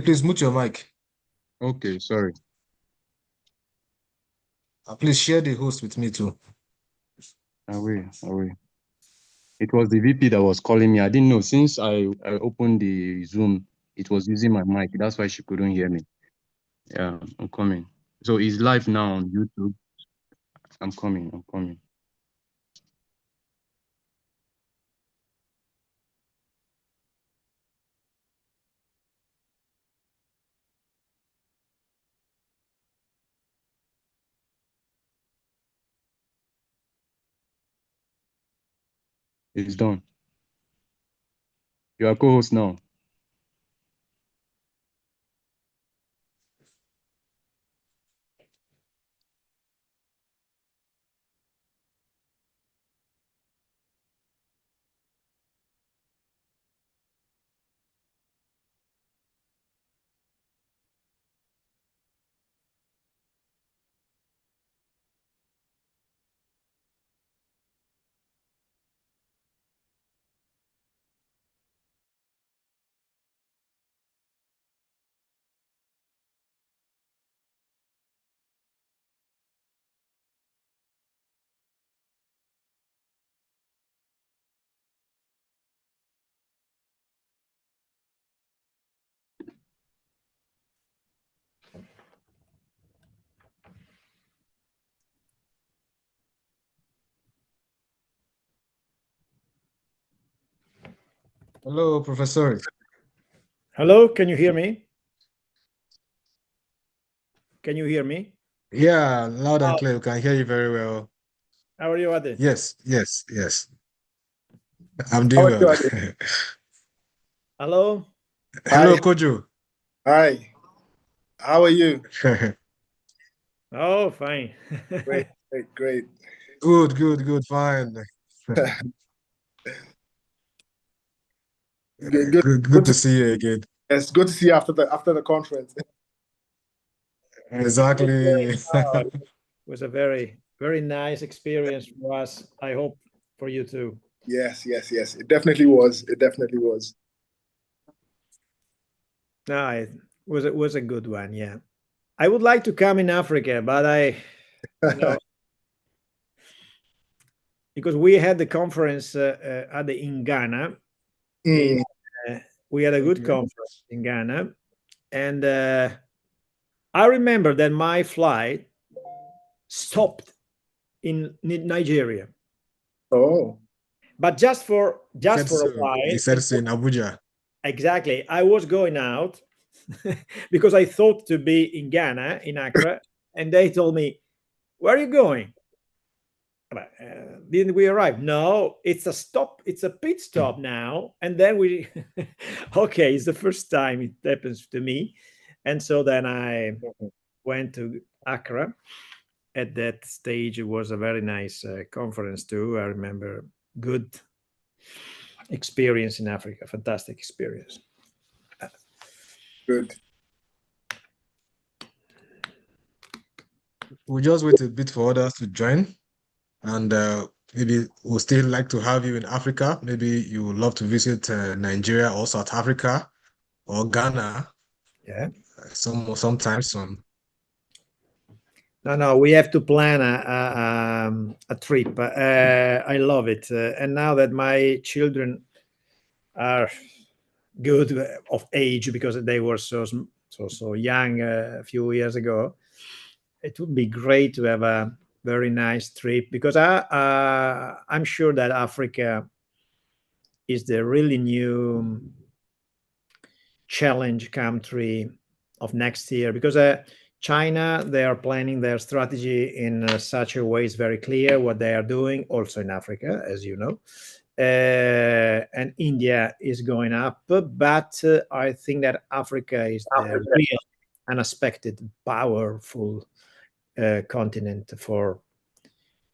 Please mute your mic. Okay, sorry. Please share the host with me too. Away. It was the VP that was calling me. I didn't know since I opened the Zoom, it was using my mic. That's why she couldn't hear me. Yeah, I'm coming. So it's live now on YouTube. I'm coming. It's done. You are co-host now. Hello, Professor. Hello, can you hear me? Can you hear me? Yeah, loud and clear. We can hear you very well. How are you, Ade? Yes. I'm doing well. Hello? Hello, Hi. Kojo. Hi. How are you? Oh, fine. Great. Good, fine. Good to see you again. It's good to see you after the conference. Exactly. It was a very, very nice experience for us. I hope for you too. Yes. It definitely was. No, it was a good one. Yeah, I would like to come in Africa, but because we had the conference in Ghana. We had a good conference in Ghana, and I remember that my flight stopped in Nigeria. Oh. But just for a while. He said so in Abuja. Exactly. I was going out because I thought to be in Ghana, in Accra, and they told me, "Where are you going?" Didn't we arrive? No, it's a stop. It's a pit stop now. And then we, okay, it's the first time it happens to me. And so then I went to Accra. At that stage, it was a very nice conference too. I remember good experience in Africa, fantastic experience. Good. We'll just wait a bit for others to join, and maybe we'll still like to have you in Africa. Maybe you would love to visit Nigeria or South Africa or Ghana. Yeah. Sometime soon. No, we have to plan a trip. I love it, and now that my children are good of age because they were so young a few years ago, it would be great to have a very nice trip because I'm sure that Africa is the really new challenge country of next year because China, they are planning their strategy in such a way. It's very clear what they are doing, also in Africa, as you know. And India is going up, but I think that Africa is the real unexpected, powerful continent for.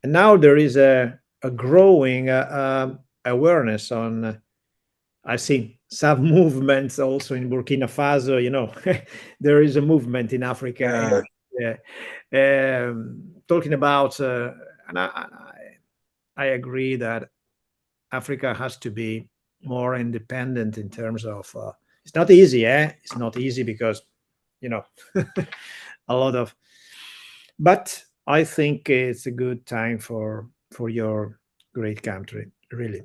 And now there is a growing awareness on. I've seen some movements also in Burkina Faso. There is a movement in Africa. Talking about, and I agree that Africa has to be more independent in terms of It's not easy, It's not easy because, a lot of, but I think it's a good time for your great country, really.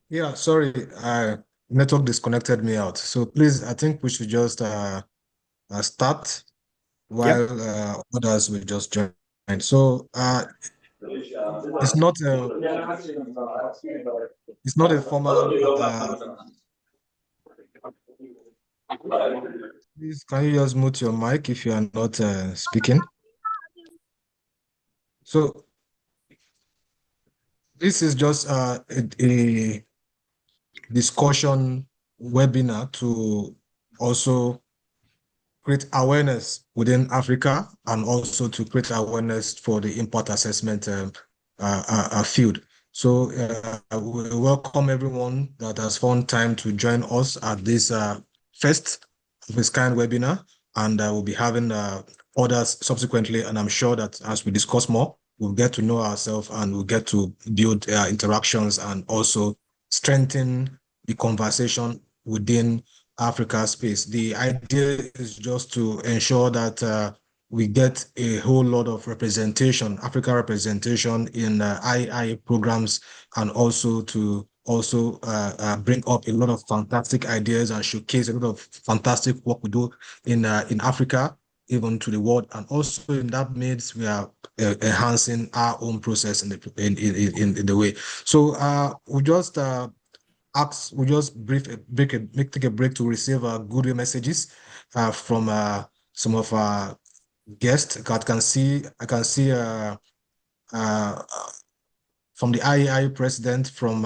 Yeah, sorry, network disconnected me out. So please, I think we should just start Yep. while others will just join. So it's not a formal. Please, can you just mute your mic if you are not speaking? So this is just a discussion webinar to also create awareness within Africa and also to create awareness for the impact assessment field. So we welcome everyone that has found time to join us at this first of its kind webinar, and we'll be having others subsequently. And I'm sure that as we discuss more, we'll get to know ourselves and we'll get to build interactions and also strengthen the conversation within Africa space. The idea is just to ensure that we get a whole lot of representation, Africa representation in IAIA programs, and also to bring up a lot of fantastic ideas and showcase a lot of fantastic work we do in Africa, even to the world. And also in that means we are enhancing our own process in the way. So we just we'll just take a break to receive goodwill messages from some of our guests. I can see uh, from the IAIA president from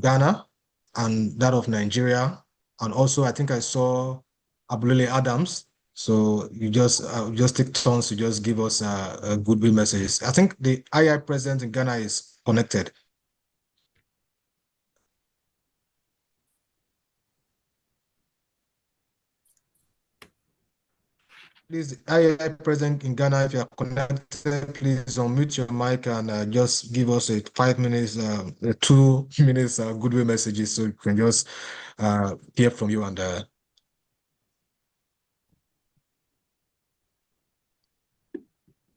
Ghana and that of Nigeria, and also I think I saw Abulele Adams. So you just take turns to just give us goodwill messages. I think the IAIA president in Ghana is connected. Please, IAI present in Ghana, if you are connected, please unmute your mic and just give us a 5 minutes, 2 minutes goodwill messages so we can just hear from you. And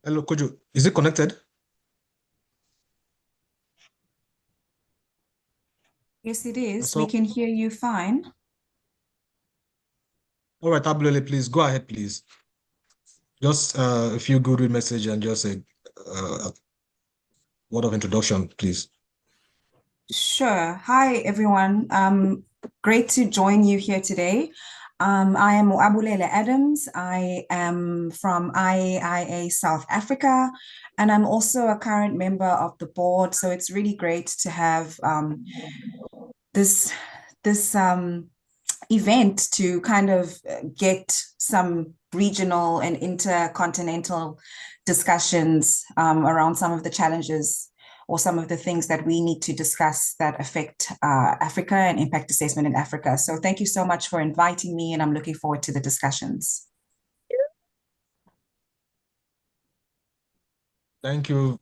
hello, Kojo, is it connected? Yes, it is. We can hear you fine. All right, Abulele, please go ahead, please. Just a few goodwill message and just a word of introduction, please. Sure. Hi, everyone. Great to join you here today. I am Abulele Adams. I am from IAIA South Africa, and I'm also a current member of the board. So it's really great to have this event to kind of get some regional and intercontinental discussions around some of the challenges or some of the things that we need to discuss that affect Africa and impact assessment in Africa. So thank you so much for inviting me, and I'm looking forward to the discussions. Thank you.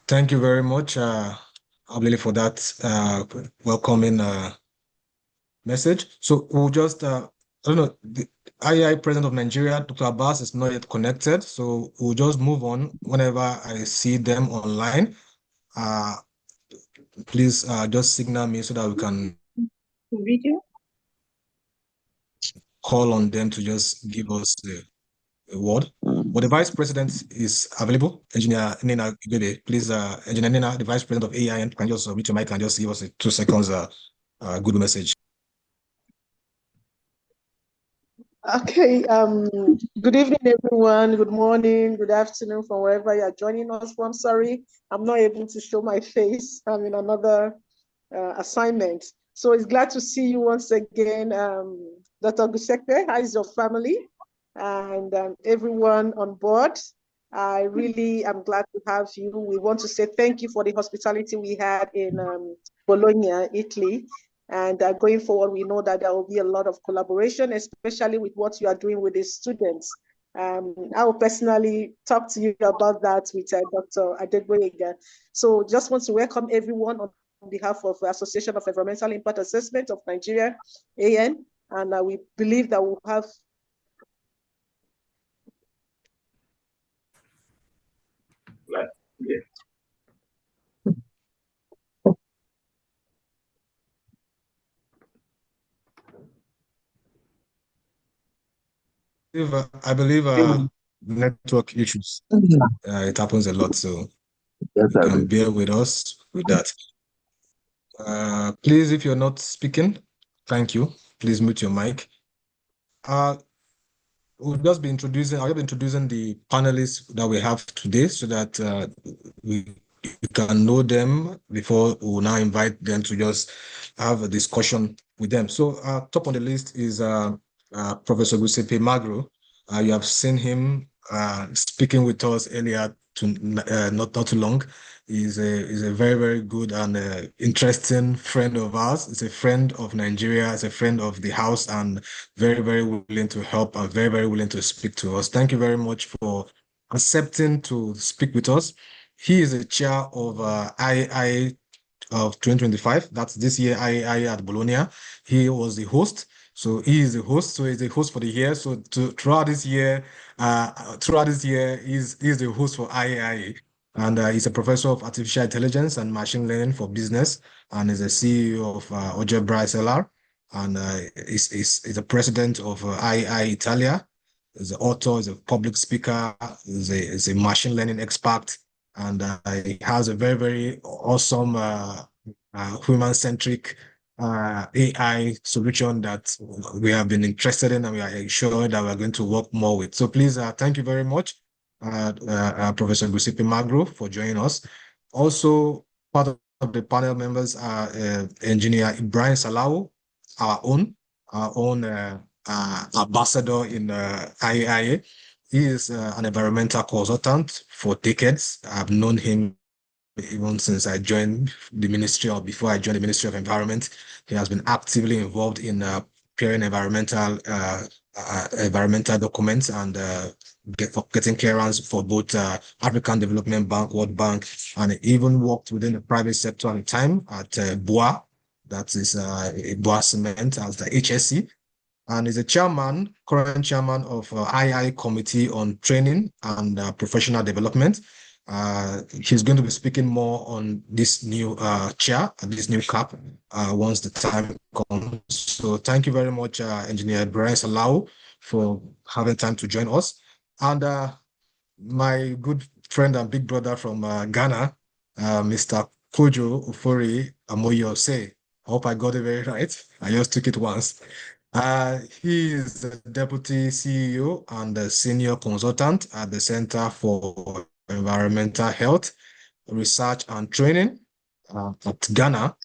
Thank you very much, Abulele, for that welcoming message. So we'll just, I don't know, the IAI president of Nigeria, Dr. Abbas, is not yet connected. So we'll just move on whenever I see them online. Please just signal me so that we can call on them to just give us word. But the Vice President is available. Engineer Nina Igede, please, Engineer Nina, the Vice President of AEIAN, can just reach your mic and just give us a 2 seconds good message. Okay, good evening, everyone. Good morning, good afternoon from wherever you are joining us from. Sorry, I'm not able to show my face. I'm in another assignment. So it's glad to see you once again, Dr. Gusekwe. How is your family? And everyone on board. I really am glad to have you. We want to say thank you for the hospitality we had in Bologna, Italy. And going forward, we know that there will be a lot of collaboration, especially with what you are doing with the students. I will personally talk to you about that with Dr. Adegboyega. So just want to welcome everyone on behalf of the Association of Environmental Impact Assessment of Nigeria, AN, and we believe that we'll have I believe network issues. It happens a lot, so you can bear with us with that. Please, if you're not speaking, thank you. Please mute your mic. I'll just be introducing the panelists that we have today so that you can know them before we will now invite them to just have a discussion with them. So top on the list is Professor Giuseppe Magro. You have seen him speaking with us earlier, not too long. He's a very, very good and interesting friend of ours. He's a friend of Nigeria. He's a friend of the house and very, very willing to help and very, very willing to speak to us. Thank you very much for accepting to speak with us. He is a chair of IAIA of 2025. That's this year IAIA at Bologna. He was the host. So he is the host. So he's the host for the year. So throughout this year, he's the host for IAIA. And he's a professor of artificial intelligence and machine learning for business, and is a CEO of Algebra SLR, and is the president of IAIA Italia. Is an author, is a public speaker, is a machine learning expert, and he has a very, very awesome human-centric AI solution that we have been interested in, and we are sure that we are going to work more with. So please, thank you very much, Professor Giuseppe Magro, for joining us. Also, part of the panel members are Engineer Ibrahim Salau, our own ambassador in IAIA. He is an environmental consultant for decades. I've known him even since I joined the ministry, or before I joined the Ministry of Environment. He has been actively involved in preparing environmental documents and getting clearance for both African Development Bank, World Bank, and even worked within the private sector at the time at BUA, that is BUA Cement, as the HSC, and is a current chairman of II Committee on Training and Professional Development. He's going to be speaking more on this new chair, this new cap, once the time comes. So thank you very much, Engineer Brian Salau, for having time to join us. And my good friend and big brother from Ghana, Mr. Kojo Ufori Amoyose. I hope I got it very right. I just took it once. He is the Deputy CEO and the Senior Consultant at the Center for Environmental Health, Research and Training at Ghana.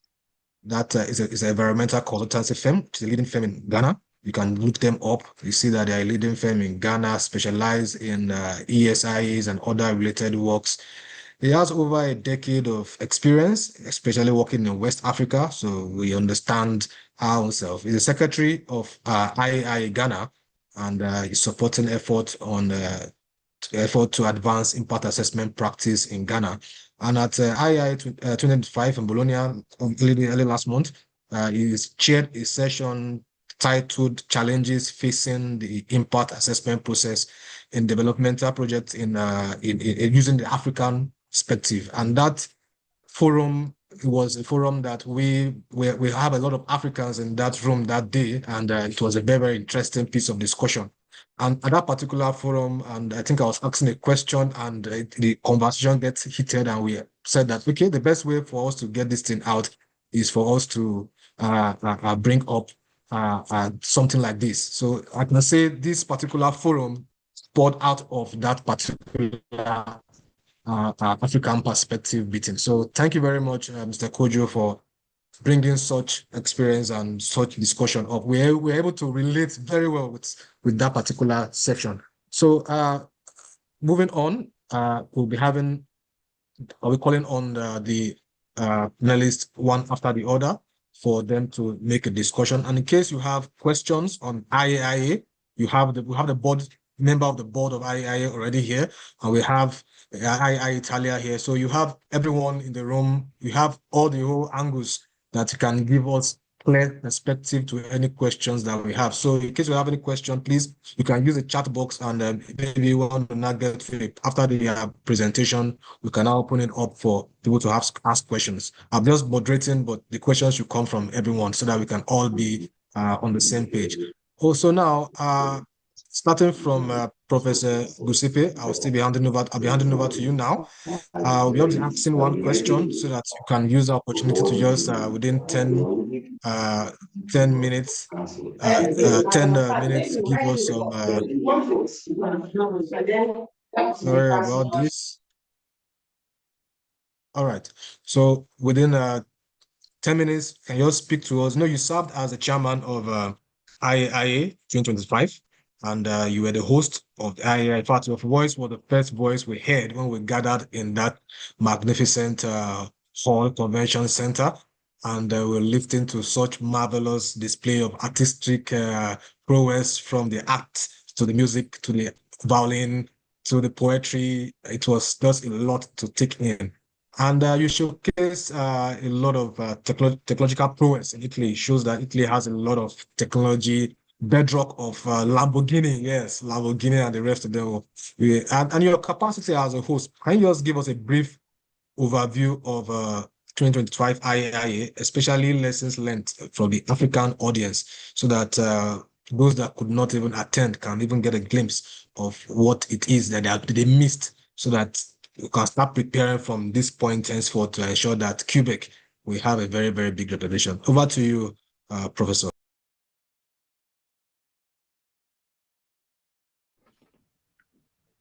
That is an environmental consultancy firm. It's a leading firm in Ghana. You can look them up. You see that they are a leading firm in Ghana, specialized in ESIAs and other related works. He has over a decade of experience, especially working in West Africa, so we understand ourselves. He's the secretary of IAIA Ghana, and he's supporting effort to advance impact assessment practice in Ghana. And at IAIA 2025 in Bologna early last month, he chaired a session titled "Challenges Facing the Impact Assessment Process in Developmental Projects in using the African Perspective." And that forum was a forum that we have a lot of Africans in that room that day, and it was a very, very interesting piece of discussion. And at that particular forum, and I think I was asking a question, and the conversation gets heated, and we said that, okay, the best way for us to get this thing out is for us to bring up something like this. So I can say this particular forum poured out of that particular African perspective meeting. So thank you very much, Mr. Kojo, for bringing such experience and such discussion up. We're able to relate very well with that particular section. So moving on, we'll be calling on the panelists one after the other for them to make a discussion. And in case you have questions on IAIA, we have the board member of the board of IAIA already here, and we have IAIA Italia here. So you have everyone in the room. You have all the whole angles that can give us clear perspective to any questions that we have. So in case you have any question, please, you can use the chat box, and maybe you want to not get after the presentation, we can now open it up for people to ask questions. I'm just moderating, but the questions should come from everyone so that we can all be on the same page. Also now, starting from Professor Gusipe, I'll be handing over to you now. We'll be asking one question so that you can use the opportunity to just within 10 minutes, 10 minutes, give us some. Sorry about this. All right. So within 10 minutes, can you speak to us? You served as the chairman of IAIA 2025, and you were the host of the IAIA. In fact, your voice was the first voice we heard when we gathered in that magnificent hall convention center, and we were listening to such marvelous display of artistic prowess, from the act to the music to the violin to the poetry. It was just a lot to take in. And you showcase a lot of technological prowess in Italy. It shows that Italy has a lot of technology, bedrock of Lamborghini, yes, Lamborghini and the rest of them. And your capacity as a host, can you just give us a brief overview of 2025 IAIA, especially lessons learned from the African audience, so that those that could not even attend can even get a glimpse of what it is that they missed, so that you can start preparing from this point henceforth to ensure that Quebec will have a very, very big representation. Over to you, Professor.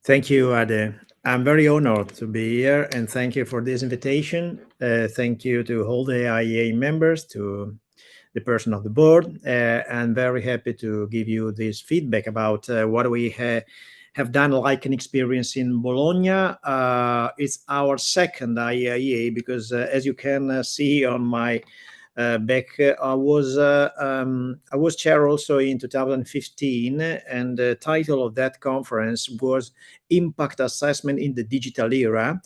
Thank you, Ade. I'm very honored to be here, and thank you for this invitation. Thank you to all the IAIA members, to the person of the board. I'm very happy to give you this feedback about what we have done, like an experience in Bologna. It's our second IAIA, because as you can see on my back, I was chair also in 2015, and the title of that conference was Impact Assessment in the Digital Era.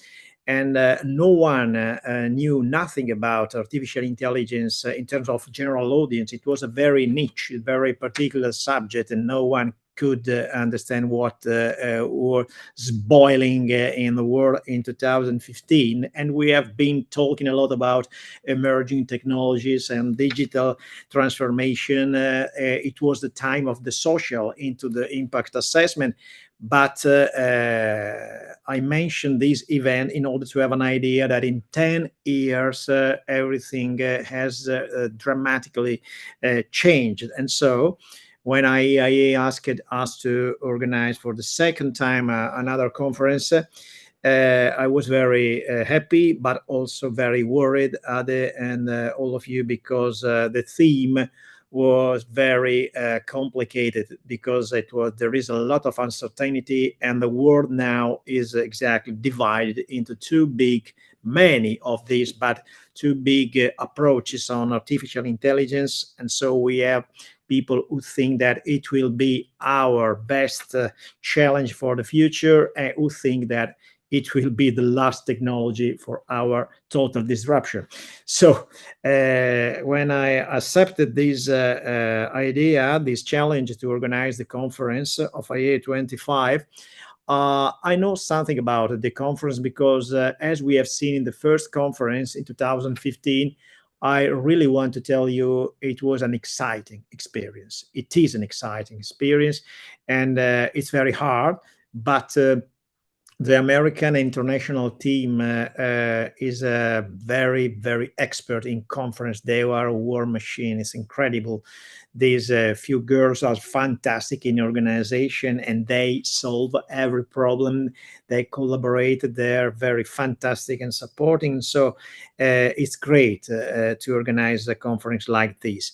And no one knew nothing about artificial intelligence in terms of general audience. It was a very niche, very particular subject, and no one could understand what was boiling in the world in 2015. And we have been talking a lot about emerging technologies and digital transformation. It was the time of the social into the impact assessment. But I mentioned this event in order to have an idea that in 10 years, everything has dramatically changed. And so when IAIA asked us to organize for the second time another conference, I was very happy, but also very worried, Ade, and all of you, because the theme was very complicated, because there is a lot of uncertainty, and the world now is exactly divided into many of these, but two big approaches on artificial intelligence. And so we have people who think that it will be our best challenge for the future, and who think that it will be the last technology for our total disruption. So when I accepted this idea, this challenge to organize the conference of IAIA25, I know something about the conference, because as we have seen in the first conference in 2015, I really want to tell you it was an exciting experience. It is an exciting experience, and it's very hard, but the American international team is very, very expert in conference. They are a war machine. It's incredible. These few girls are fantastic in organization, and they solve every problem. They collaborate. They're very fantastic and supporting. So it's great to organize a conference like this.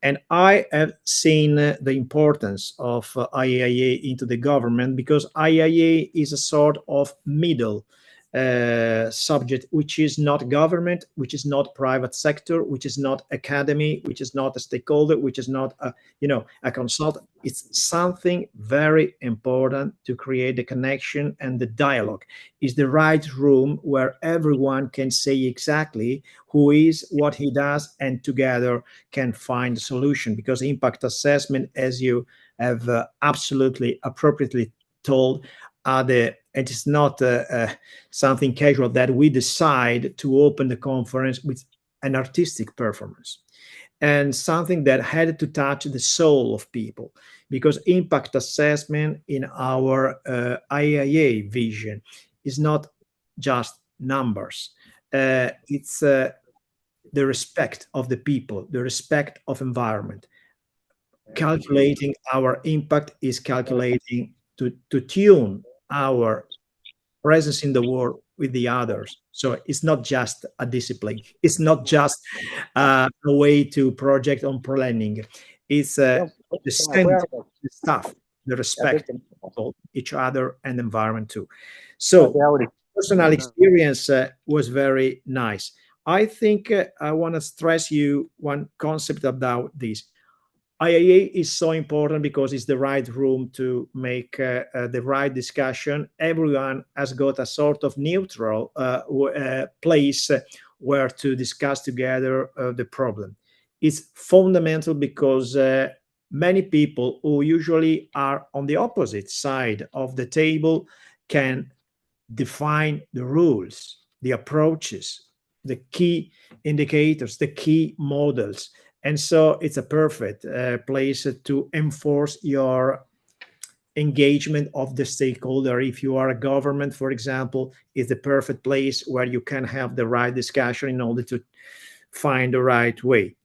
And I have seen the importance of IAIA into the government, because IAIA is a sort of middle subject, which is not government, which is not private sector, which is not academy, which is not a stakeholder, which is not a, a consultant. It's something very important to create the connection and the dialogue. Is the right room where everyone can say exactly who is, what he does, and together can find a solution. Because impact assessment, as you have absolutely appropriately told, it is not something casual that we decide to open the conference with an artistic performance, and something that had to touch the soul of people, because impact assessment in our IAIA vision is not just numbers. It's the respect of the people, the respect of environment. Calculating our impact is calculating to tune our presence in the world with the others. So it's not just a discipline. It's not just a way to project on planning. It's the sense, the stuff, the respect of each other and environment too. So personal experience was very nice. I think I want to stress you one concept about this. IAIA is so important because it's the right room to make the right discussion. Everyone has got a sort of neutral place where to discuss together the problem. It's fundamental because many people who usually are on the opposite side of the table can define the rules, the approaches, the key indicators, the key models. And so it's a perfect place to enforce your engagement of the stakeholder. If you are a government, for example, it's the perfect place where you can have the right discussion in order to find the right way.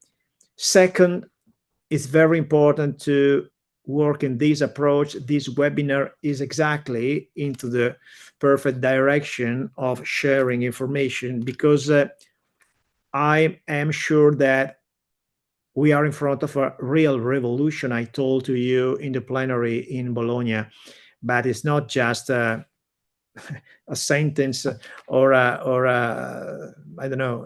Second, it's very important to work in this approach. This webinar is exactly into the perfect direction of sharing information, because I am sure that we are in front of a real revolution. I told to you in the plenary in Bologna, but it's not just a sentence or I don't know.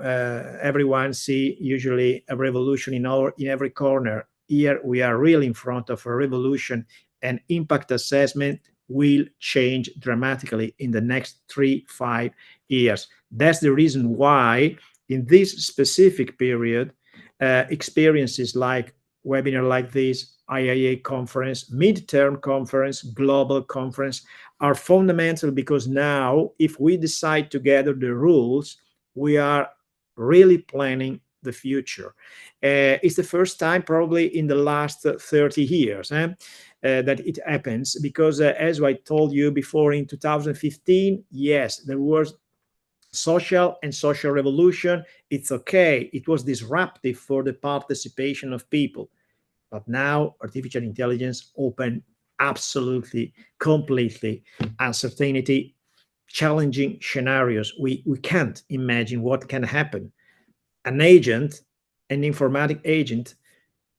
Everyone see usually a revolution in every corner. Here we are really in front of a revolution, and impact assessment will change dramatically in the next 3-5 years. That's the reason why in this specific period, experiences like webinar like this, IAIA conference, midterm conference, global conference are fundamental, because now if we decide together the rules, we are really planning the future. It's the first time probably in the last 30 years that it happens, because as I told you before, in 2015, yes, there was social revolution. It's okay. It was disruptive for the participation of people. But now artificial intelligence open absolutely, completely uncertainty, challenging scenarios. We can't imagine what can happen. An agent, an informatic agent,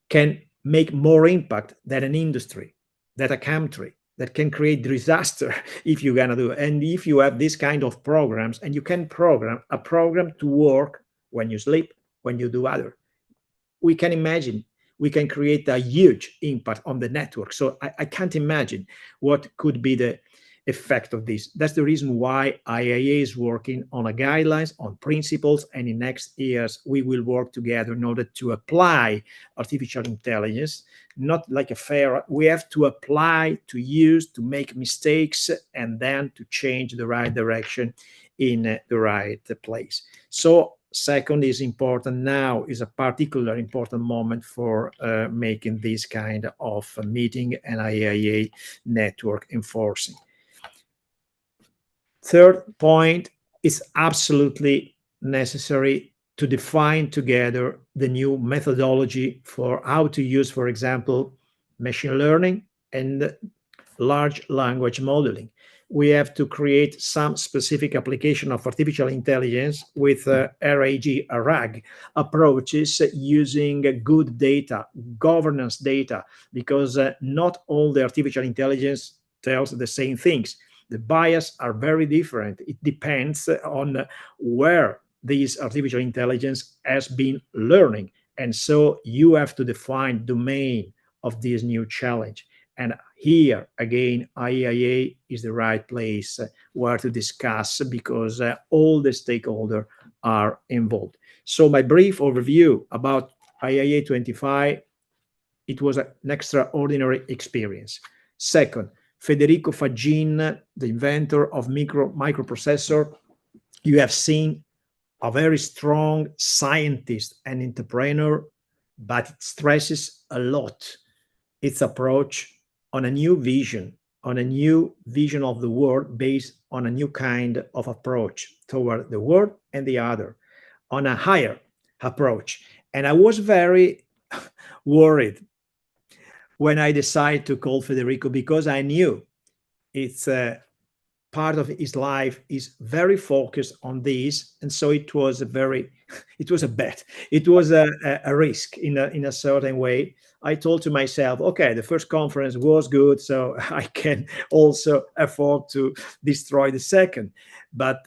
can make more impact than an industry, than a country, that can create disaster if you're gonna do it. And if you have this kind of programs, and you can program a program to work when you sleep, when you do other, we can imagine we can create a huge impact on the network. So I can't imagine what could be the effect of this. That's the reason why IAIA is working on a guidelines, on principles, and in next years we will work together in order to apply artificial intelligence, not like a fair. We have to apply, to use, to make mistakes, and then to change the right direction in the right place. So Second is important now, is a particularly important moment for making this kind of meeting and IAIA network enforcing. Third point, is absolutely necessary to define together the new methodology for how to use, for example, machine learning and large language modeling. We have to create some specific application of artificial intelligence with RAG approaches using good data, governance data, because not all the artificial intelligence tells the same things. The bias are very different. It depends on where this artificial intelligence has been learning. And so you have to define domain of this new challenge. And here, again, IAIA is the right place where to discuss, because all the stakeholders are involved. So my brief overview about IAIA25, it was an extraordinary experience. Second, Federico Faggin, the inventor of microprocessor, you have seen a very strong scientist and entrepreneur, but it stresses a lot its approach on a new vision of the world, based on a new kind of approach toward the world and the other, on a higher approach. And I was very worried when I decided to call Federico, because I knew it's part of his life is very focused on this, and so it was a bet. It was a risk in a certain way. I told to myself, okay, the first conference was good, so I can also afford to destroy the second. But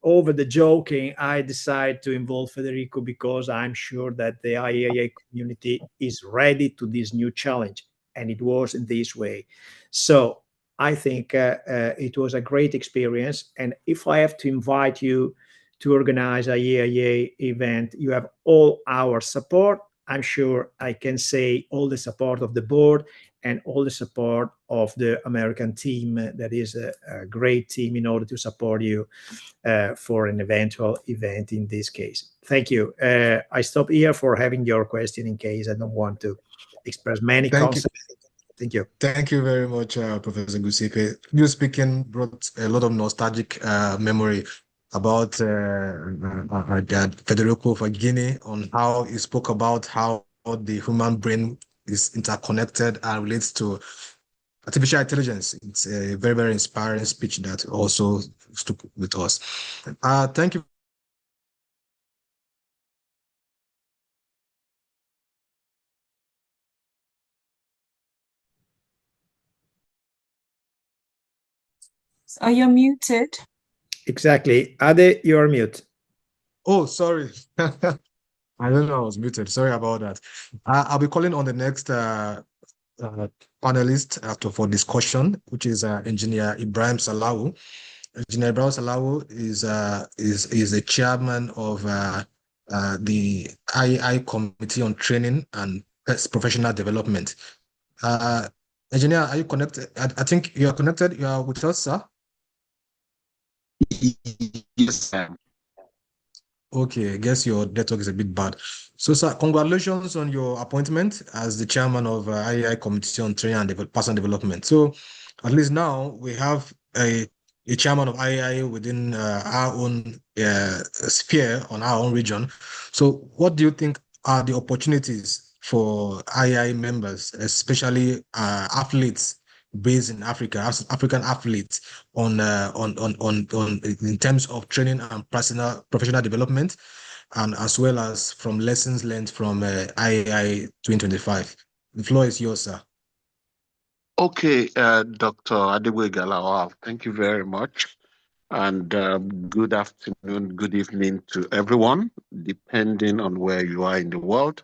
over the joking, I decided to involve Federico, because I'm sure that the IAIA community is ready to this new challenge, and it was in this way. So I think it was a great experience. And if I have to invite you to organize a IAIA event, you have all our support. I'm sure I can say all the support of the board and all the support of the American team. That is a great team in order to support you for an eventual event in this case. Thank you. I stop here for having your question, in case I don't want to express many concepts. Thank you. Thank you very much, Professor Gusipe. You speaking brought a lot of nostalgic memory about Federico Faggini, on how he spoke about how the human brain is interconnected and relates to artificial intelligence. It's a very, very inspiring speech that also stuck with us. Thank you. Are you muted? Exactly. Ade, you are mute. Oh, sorry. I don't know, I was muted. Sorry about that. I'll be calling on the next panelist for discussion, which is Engineer Ibrahim Salawu. Engineer Ibrahim Salawu is the chairman of the IAI Committee on Training and Professional Development. Engineer, are you connected? I think you are connected. You are with us, sir? Yes, sir. Okay, I guess your network is a bit bad. So, sir, congratulations on your appointment as the chairman of IAI Committee on Training and Personal Development. So, at least now we have a chairman of IAI within our own sphere, on our own region. So, what do you think are the opportunities for IAI members, especially athletes based in Africa, African athletes, on in terms of training and professional development, and as well as from lessons learned from IAI 2025? The floor is yours, sir. Okay, Dr. Adegwe-Galawa, thank you very much. And good afternoon, good evening to everyone, depending on where you are in the world.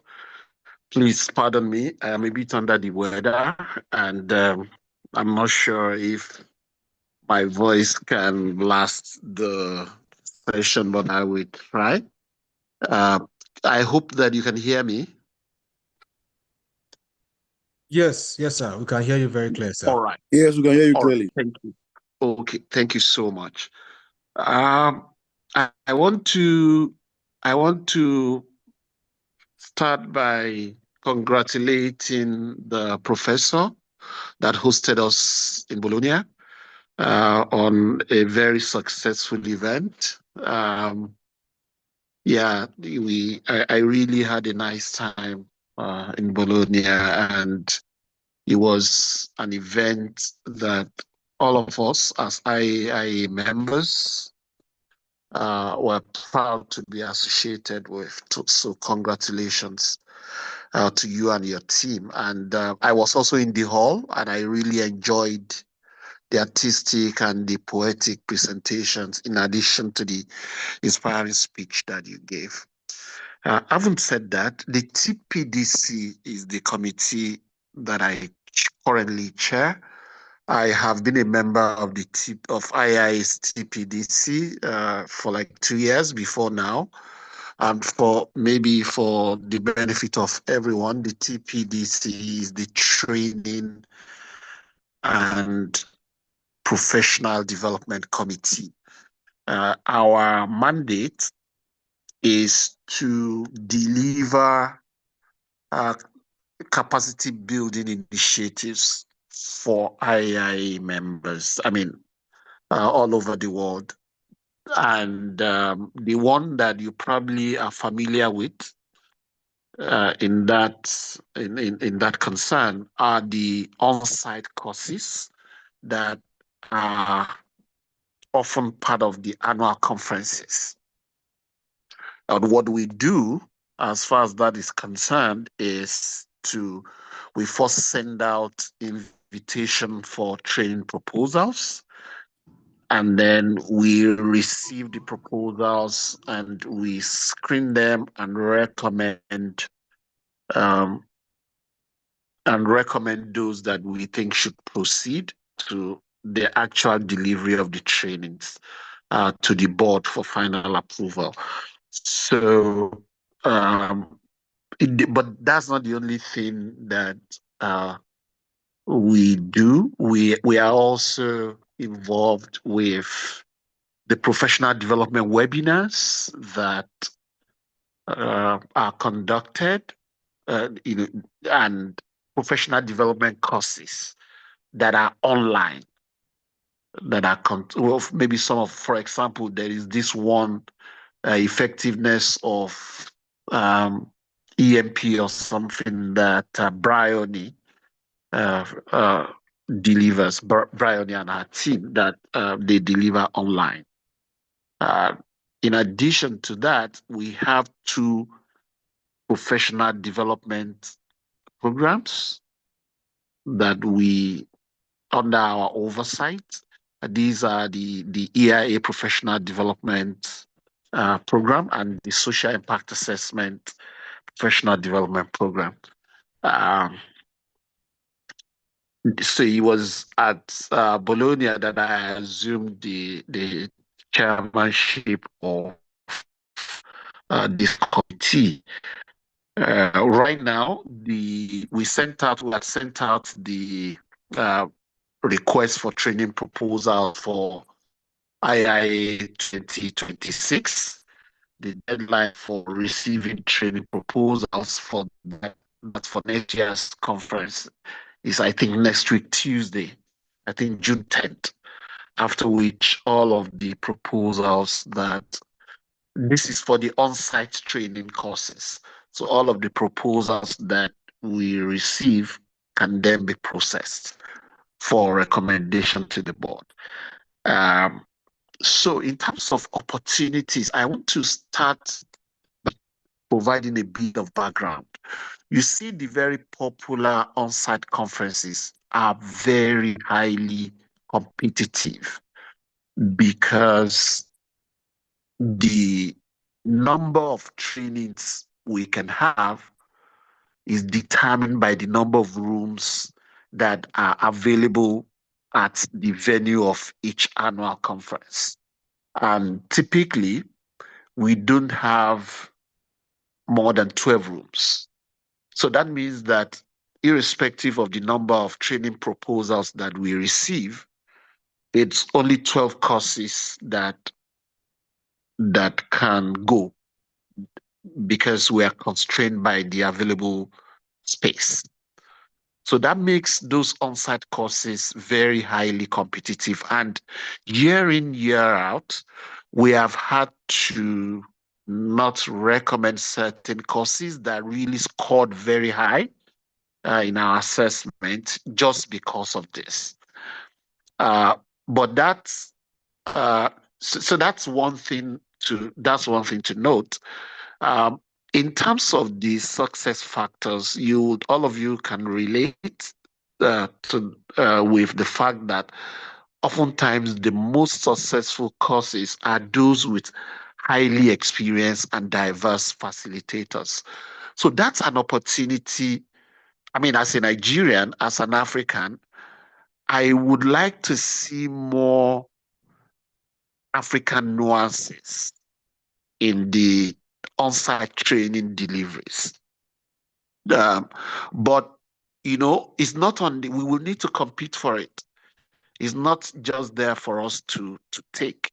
Please pardon me, I am a bit under the weather, and I'm not sure if my voice can last the session, but I will try. I hope that you can hear me. Yes, sir. We can hear you very clear, sir. All right. Yes, we can hear you clearly. Right. Thank you. Okay, thank you so much. I want to I want to start by congratulating the professor that hosted us in Bologna on a very successful event. Yeah, I really had a nice time in Bologna, and it was an event that all of us as IAIA members were proud to be associated with. So congratulations to you and your team. And I was also in the hall, and I really enjoyed the artistic and the poetic presentations, in addition to the inspiring speech that you gave. Having said that, the TPDC is the committee that I currently chair. I have been a member of the IAIA's TPDC for like 2 years before now. And for the benefit of everyone, the TPDC is the Training and Professional Development Committee. Our mandate is to deliver capacity building initiatives for IAIA members, all over the world. And the one that you probably are familiar with in that concern are the on-site courses that are often part of the annual conferences. And what we do, as far as that is concerned, is we first send out invitation for training proposals, and then we receive the proposals and we screen them and recommend those that we think should proceed to the actual delivery of the trainings to the board for final approval. So, but that's not the only thing that we do. We are also involved with the professional development webinars that are conducted, and professional development courses that are online, that are maybe for example, there is this one effectiveness of EMP or something that Bryony delivers, Bryony and her team, that they deliver online. In addition to that, we have 2 professional development programs that we, under our oversight. These are the EIA Professional Development Program and the Social Impact Assessment Professional Development Program. So it was at Bologna that I assumed the chairmanship of this committee. Right now, we had sent out the request for training proposal for IAIA 2026. The deadline for receiving training proposals for next year's conference is, I think, next week, Tuesday, I think June 10th, after which all of the proposals this is for the on-site training courses. So all of the proposals that we receive can then be processed for recommendation to the board. So in terms of opportunities, I want to start by providing a bit of background. You see, the very popular on-site conferences are very highly competitive because the number of trainings we can have is determined by the number of rooms that are available at the venue of each annual conference. And typically, we don't have more than 12 rooms. So that means that irrespective of the number of training proposals that we receive, it's only 12 courses that can go. because we are constrained by the available space. So that makes those on-site courses very highly competitive. And year in, year out, we have had to not recommend certain courses that really scored very high in our assessment just because of this. But that's so that's one thing to note. In terms of the success factors, all of you can relate with the fact that oftentimes the most successful courses are those with highly experienced and diverse facilitators. So that's an opportunity. I mean, as a Nigerian, as an African, I would like to see more African nuances in the on-site training deliveries. But it's not we will need to compete for it. It's not just there for us to take.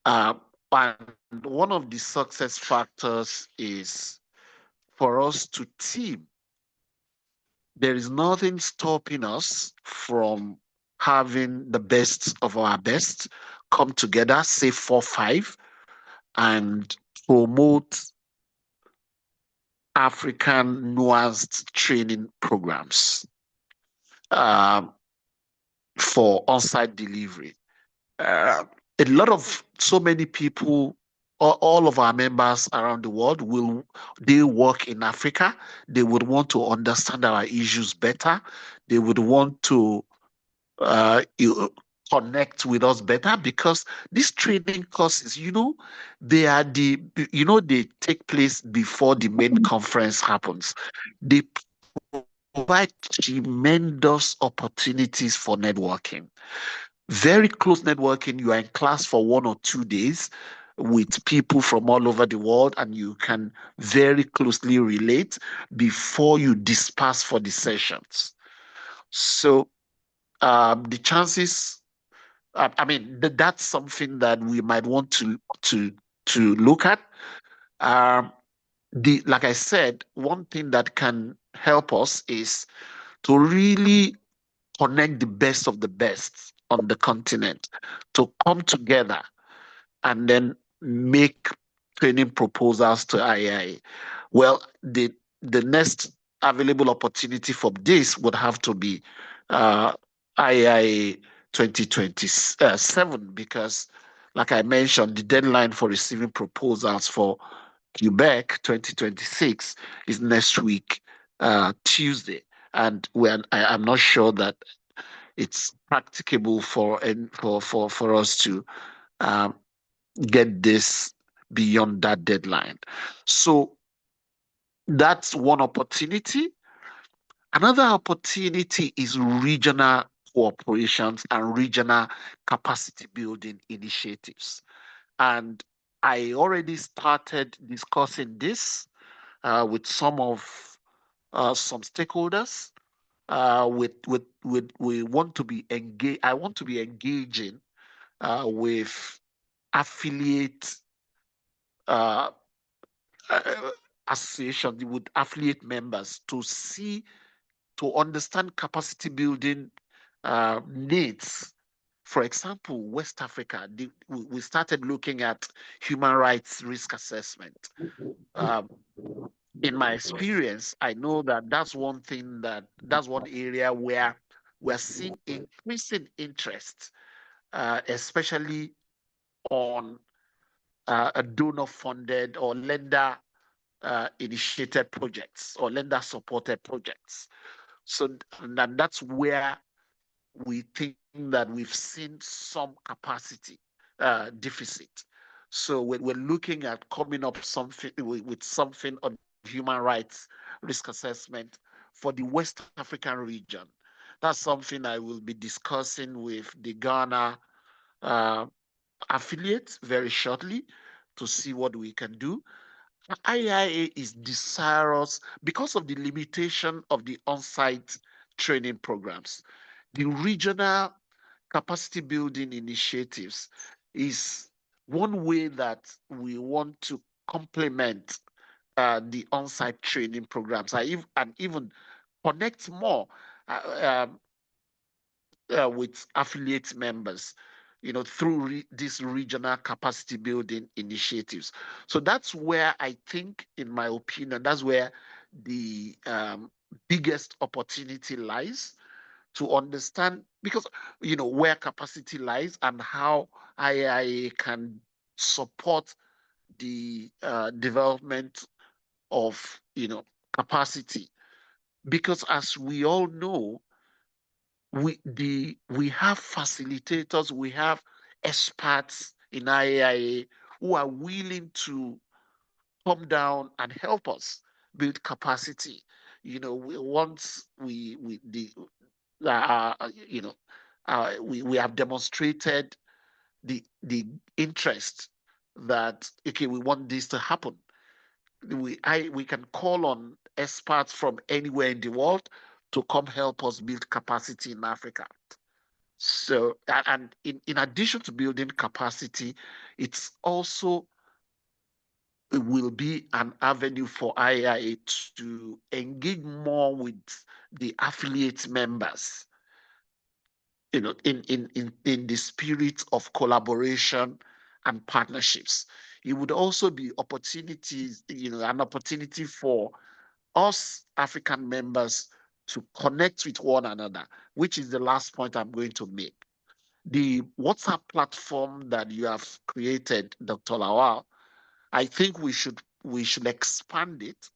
And one of the success factors is for us to team. There is nothing stopping us from having the best of our best come together, say 4-5, and promote African nuanced training programs for on-site delivery. So many people, all of our members around the world, they work in Africa. They would want to understand our issues better. They would want to connect with us better, because these training courses, they take place before the main conference happens. They provide tremendous opportunities for networking. Very close networking. You are in class for 1 or 2 days with people from all over the world, and you can very closely relate before you disperse for the sessions. So the chances, that's something that we might want to look at. Like I said, one thing that can help us is to really connect the best of the best on the continent to come together and then make training proposals to IAIA. Well, the next available opportunity for this would have to be IAIA 2027, because, like I mentioned, the deadline for receiving proposals for Quebec 2026 is next week, Tuesday. And I'm not sure that it's practicable for us to get this beyond that deadline. So that's one opportunity. Another opportunity is regional cooperations and regional capacity building initiatives. And I already started discussing this with some stakeholders. We want to be engaged. I want to be engaging with affiliate association, with affiliate members, to understand capacity building needs. For example, West Africa, we started looking at human rights risk assessment. In my experience, I know that that's one area where we're seeing increasing interest, especially on a donor-funded or lender initiated projects or lender supported projects. So that's where we think that we've seen some capacity deficit. So we're looking at coming up with something on human rights risk assessment for the West African region. That's something I will be discussing with the Ghana affiliate very shortly to see what we can do. IAIA is desirous because of the limitation of the on-site training programs. The regional capacity building initiatives is one way that we want to complement the on-site training programs, and even connect more with affiliate members, through these regional capacity building initiatives. So that's where I think, in my opinion, that's where the biggest opportunity lies, to understand, because where capacity lies and how IAIA can support the development of capacity. Because as we all know, we have facilitators, we have experts in IAIA who are willing to come down and help us build capacity. Once we have demonstrated the interest that, okay, we want this to happen, we can call on experts from anywhere in the world to come help us build capacity in Africa. So, and in addition to building capacity, it will be an avenue for IAIA to engage more with the affiliate members, in the spirit of collaboration and partnerships. It would also be an opportunity for us African members to connect with one another, which is the last point I'm going to make. The WhatsApp platform that you have created, Dr. Lawal, I think we should expand it,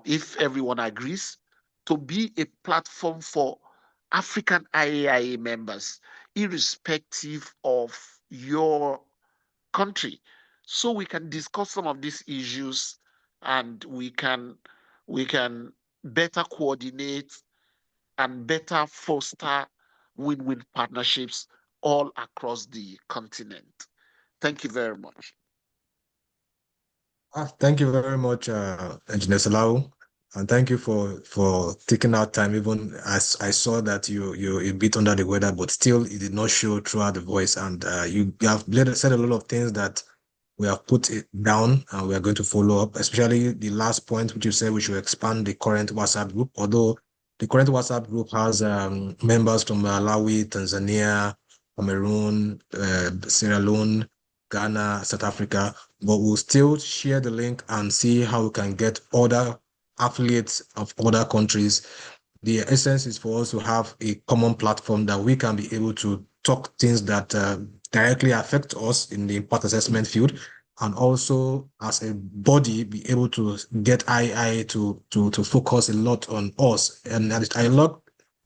if everyone agrees, to be a platform for African IAIA members, irrespective of your country, so we can discuss some of these issues, and we can better coordinate and better foster win-win partnerships all across the continent. Thank you very much. Thank you very much, Engineer Salau, and thank you for taking out time. Even as I saw that you a bit under the weather, but still it did not show throughout the voice, and you have said a lot of things that we have put it down, and we are going to follow up, especially the last point, which you said we should expand the current WhatsApp group. Although the current WhatsApp group has members from Malawi, Tanzania, Cameroon, Sierra Leone, Ghana, South Africa, but we'll still share the link and see how we can get other affiliates of other countries. The essence is for us to have a common platform that we can be able to talk things that directly affect us in the impact assessment field, and also as a body be able to get IAIA to focus a lot on us. And I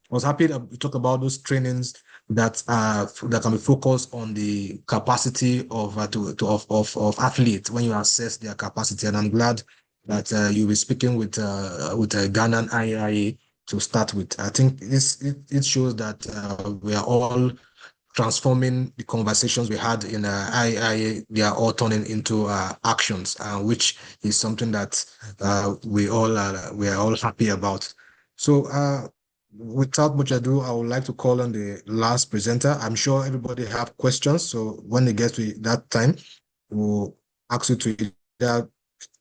was happy that we talked about those trainings that can be focused on the capacity of athletes when you assess their capacity. And I'm glad that you'll be speaking with Ghanaian IAIA to start with. I think it shows that we are all transforming the conversations we had in IAIA. They are all turning into actions, which is something that we are all happy about. So without much ado, I would like to call on the last presenter. I'm sure everybody have questions, so when it gets to that time, we'll ask you to either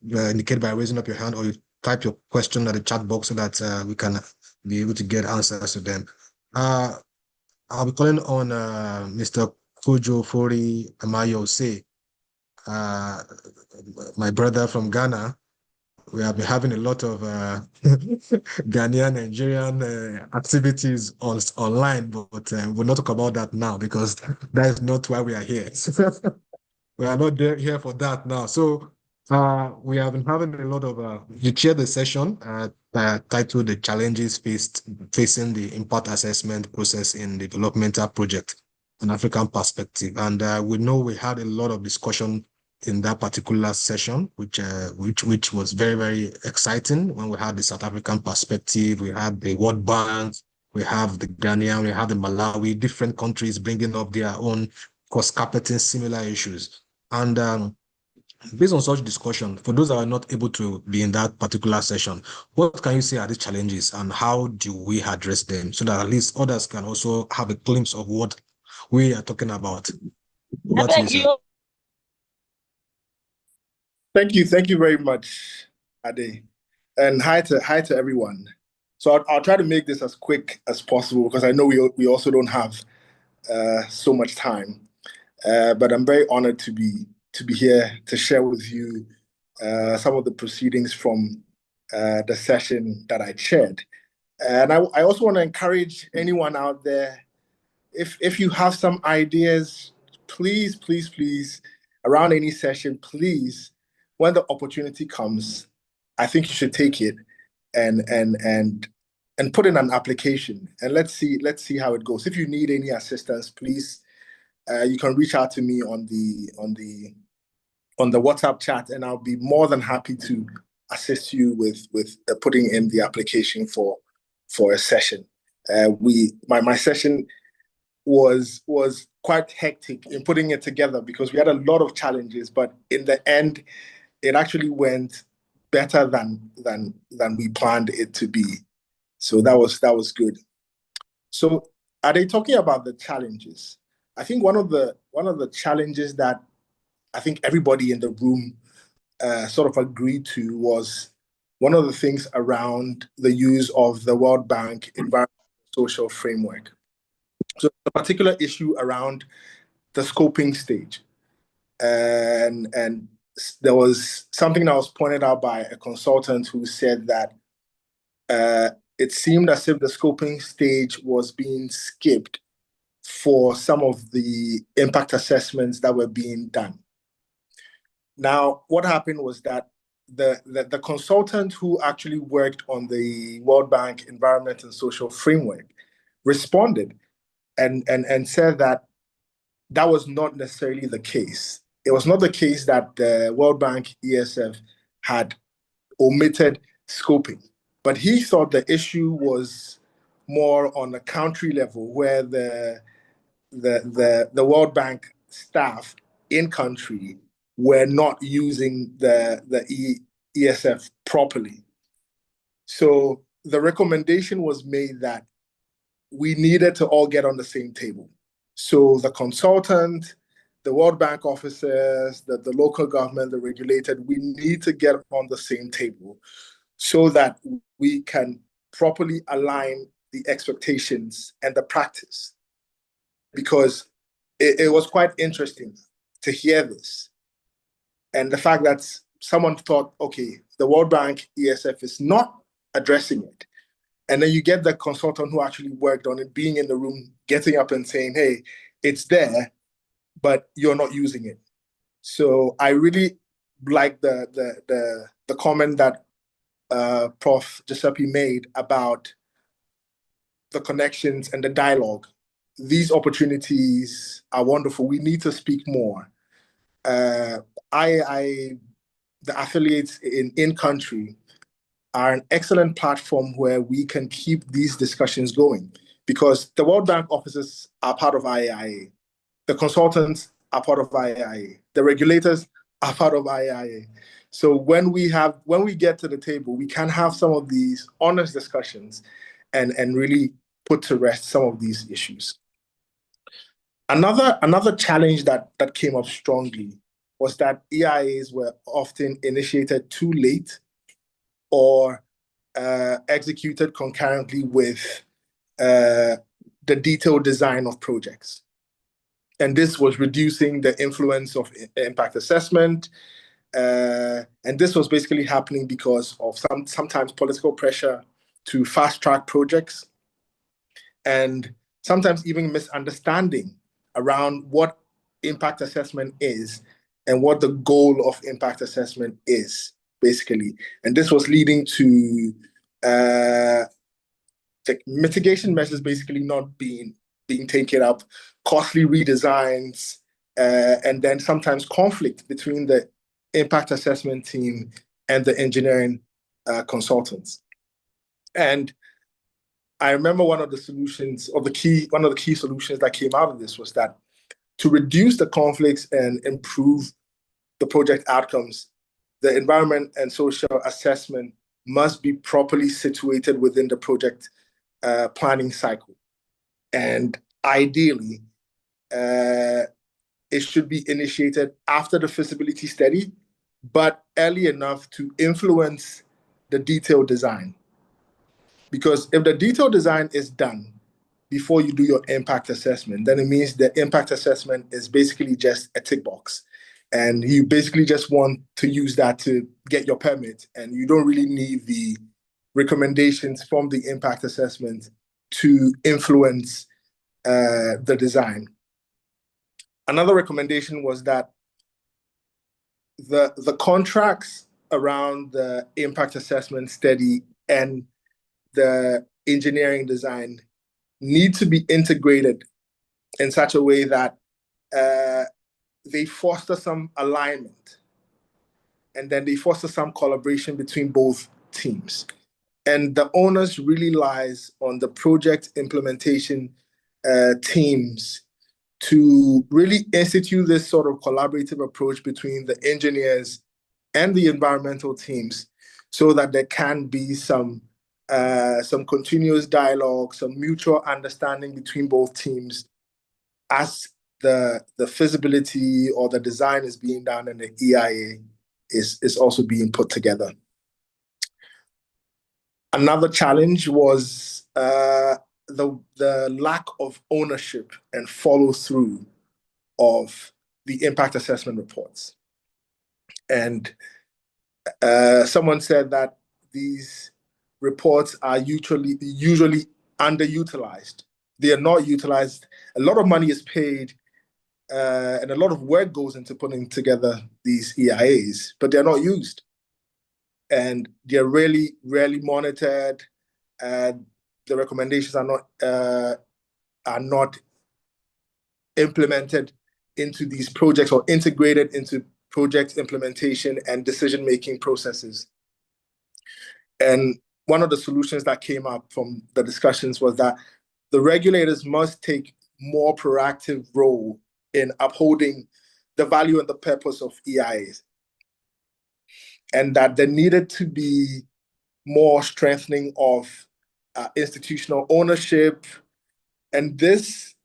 indicate by raising up your hand, or you type your question at the chat box so that we can be able to get answers to them. I'll be calling on Mr. Kojo Fori Amayose, my brother from Ghana. We have been having a lot of Ghanaian, Nigerian activities online, but we'll not talk about that now because that is not why we are here. We are not here for that now. So we have been having a lot of, you chaired the session titled The Challenges Facing the Impact Assessment Process in Developmental Project, an African Perspective. And we know we had a lot of discussion in that particular session, which was very, very exciting. When we had the South African perspective, we had the World Bank, we have the Ghanaian, we have the Malawi, different countries bringing up their own cross-carpeting similar issues. And based on such discussion, for those that are not able to be in that particular session, what can you say are the challenges and how do we address them so that at least others can also have a glimpse of what we are talking about? Over to you, sir. Thank you very much, Ade, and hi to everyone. So I'll try to make this as quick as possible because I know we also don't have so much time. But I'm very honored to be here to share with you some of the proceedings from the session that I chaired. And I also want to encourage anyone out there, if you have some ideas, please, around any session, please, when the opportunity comes, I think you should take it and put in an application, and let's see how it goes. If you need any assistance, please, you can reach out to me on the WhatsApp chat, and I'll be more than happy to assist you with putting in the application for a session. My session was quite hectic in putting it together because we had a lot of challenges, but in the end, it actually went better than we planned it to be. So that was good. So are they talking about the challenges? I think one of the challenges that I think everybody in the room sort of agreed to was one of the things around the use of the World Bank Environmental Social Framework. So a particular issue around the scoping stage. And there was something that was pointed out by a consultant who said that it seemed as if the scoping stage was being skipped for some of the impact assessments that were being done. Now, what happened was that the consultant who actually worked on the World Bank Environment and Social Framework responded and said that was not necessarily the case. It was not the case that the World Bank ESF had omitted scoping, but he thought the issue was more on a country level, where the World Bank staff in country were not using the ESF properly. So the recommendation was made that we needed to all get on the same table. So the consultant, the World Bank officers, the local government, the regulated, we need to get on the same table so that we can properly align the expectations and the practice. Because it was quite interesting to hear this. And the fact that someone thought, okay, the World Bank ESF is not addressing it. And then you get the consultant who actually worked on it being in the room, getting up and saying, hey, it's there, but you're not using it. So I really like the comment that Prof. Giuseppe made about the connections and the dialogue. These opportunities are wonderful. We need to speak more. The affiliates in country are an excellent platform where we can keep these discussions going, because the World Bank officers are part of IAIA. The consultants are part of IAIA. The regulators are part of IAIA. So when we get to the table, we can have some of these honest discussions and really put to rest some of these issues. Another challenge that came up strongly was that EIAs were often initiated too late or executed concurrently with the detailed design of projects. And this was reducing the influence of impact assessment. And this was basically happening because of sometimes political pressure to fast track projects, and sometimes even misunderstanding around what impact assessment is and what the goal of impact assessment is, basically. And this was leading to mitigation measures basically not being taken up, costly redesigns, and then sometimes conflict between the impact assessment team and the engineering consultants. And I remember one of the key solutions that came out of this was that to reduce the conflicts and improve the project outcomes, the environment and social assessment must be properly situated within the project planning cycle. And ideally, it should be initiated after the feasibility study, but early enough to influence the detailed design. Because if the detailed design is done before you do your impact assessment, then it means the impact assessment is basically just a tick box. And you basically just want to use that to get your permit, and you don't really need the recommendations from the impact assessment to influence the design. Another recommendation was that the contracts around the impact assessment study and the engineering design need to be integrated in such a way that they foster some alignment, and then they foster some collaboration between both teams. And the onus really lies on the project implementation teams to really institute this sort of collaborative approach between the engineers and the environmental teams, so that there can be some continuous dialogue, some mutual understanding between both teams as the feasibility or the design is being done and the EIA is also being put together. Another challenge was the lack of ownership and follow through of the impact assessment reports. And someone said that these reports are usually underutilized. They are not utilized. A lot of money is paid and a lot of work goes into putting together these EIAs, but they're not used. And they're really monitored. The recommendations are not implemented into these projects or integrated into project implementation and decision-making processes. And one of the solutions that came up from the discussions was that the regulators must take more proactive role in upholding the value and the purpose of EIAs, and that there needed to be more strengthening of institutional ownership. And this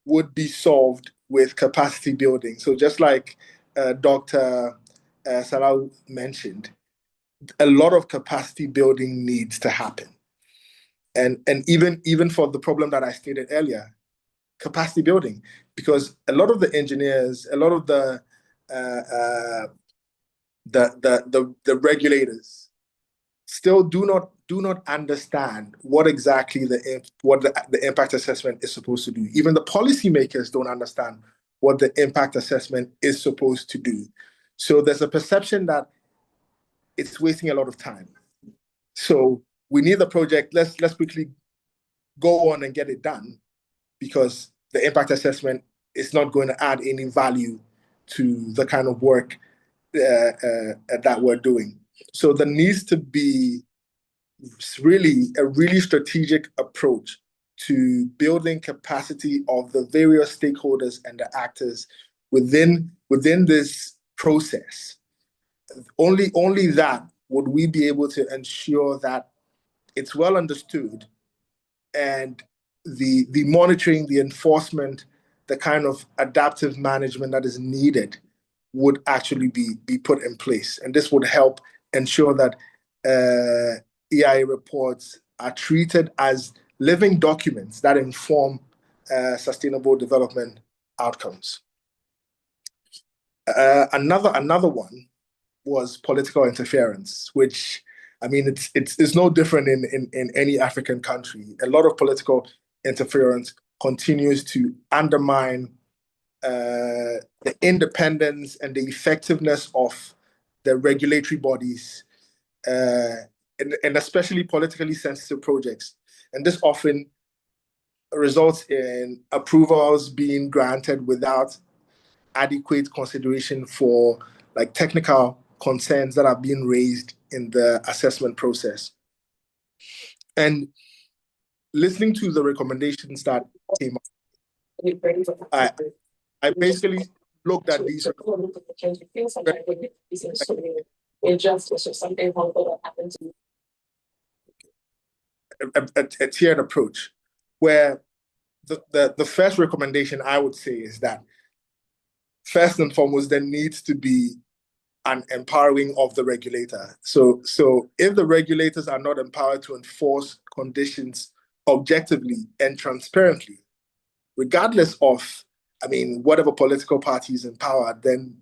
would be solved with capacity building. So just like Dr. Salah mentioned, a lot of capacity building needs to happen. And even for the problem that I stated earlier, capacity building, because a lot of the engineers, a lot of the regulators still do not understand what exactly the impact assessment is supposed to do. Even the policymakers don't understand what the impact assessment is supposed to do. So there's a perception that it's wasting a lot of time. So we need the project, let's quickly go on and get it done, because the impact assessment is not going to add any value to the kind of work that we're doing. So there needs to be really a really strategic approach to building capacity of the various stakeholders and the actors within this process. Only that would we be able to ensure that it's well understood, and the monitoring, the enforcement, the kind of adaptive management that is needed would actually be put in place. And this would help ensure that EIA reports are treated as living documents that inform sustainable development outcomes. Another one was political interference, which, I mean, it's no different in any African country. A lot of political interference continues to undermine the independence and the effectiveness of the regulatory bodies, and especially politically sensitive projects. And this often results in approvals being granted without adequate consideration for like technical concerns that are being raised in the assessment process. And listening to the recommendations that came up, I basically looked at these a tiered approach, where the first recommendation I would say is that first and foremost, there needs to be and empowering of the regulator. So if the regulators are not empowered to enforce conditions objectively and transparently, regardless of, whatever political party is in power, then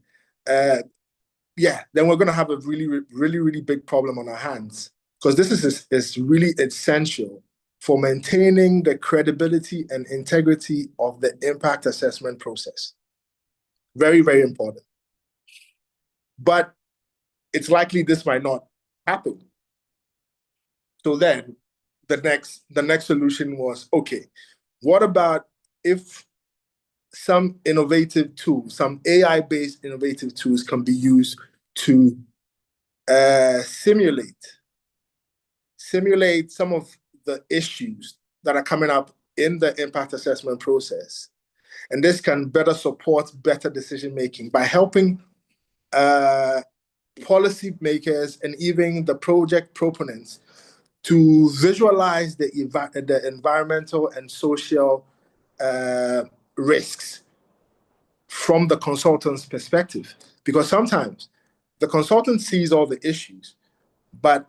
then we're going to have a really big problem on our hands, because this is really essential for maintaining the credibility and integrity of the impact assessment process. Very, very important. But it's likely this might not happen. So then the next solution was, okay, what about if some innovative tools, some AI-based innovative tools can be used to simulate some of the issues that are coming up in the impact assessment process. And this can better support better decision-making by helping policymakers and even the project proponents to visualize the environmental and social risks from the consultant's perspective. Because sometimes the consultant sees all the issues, but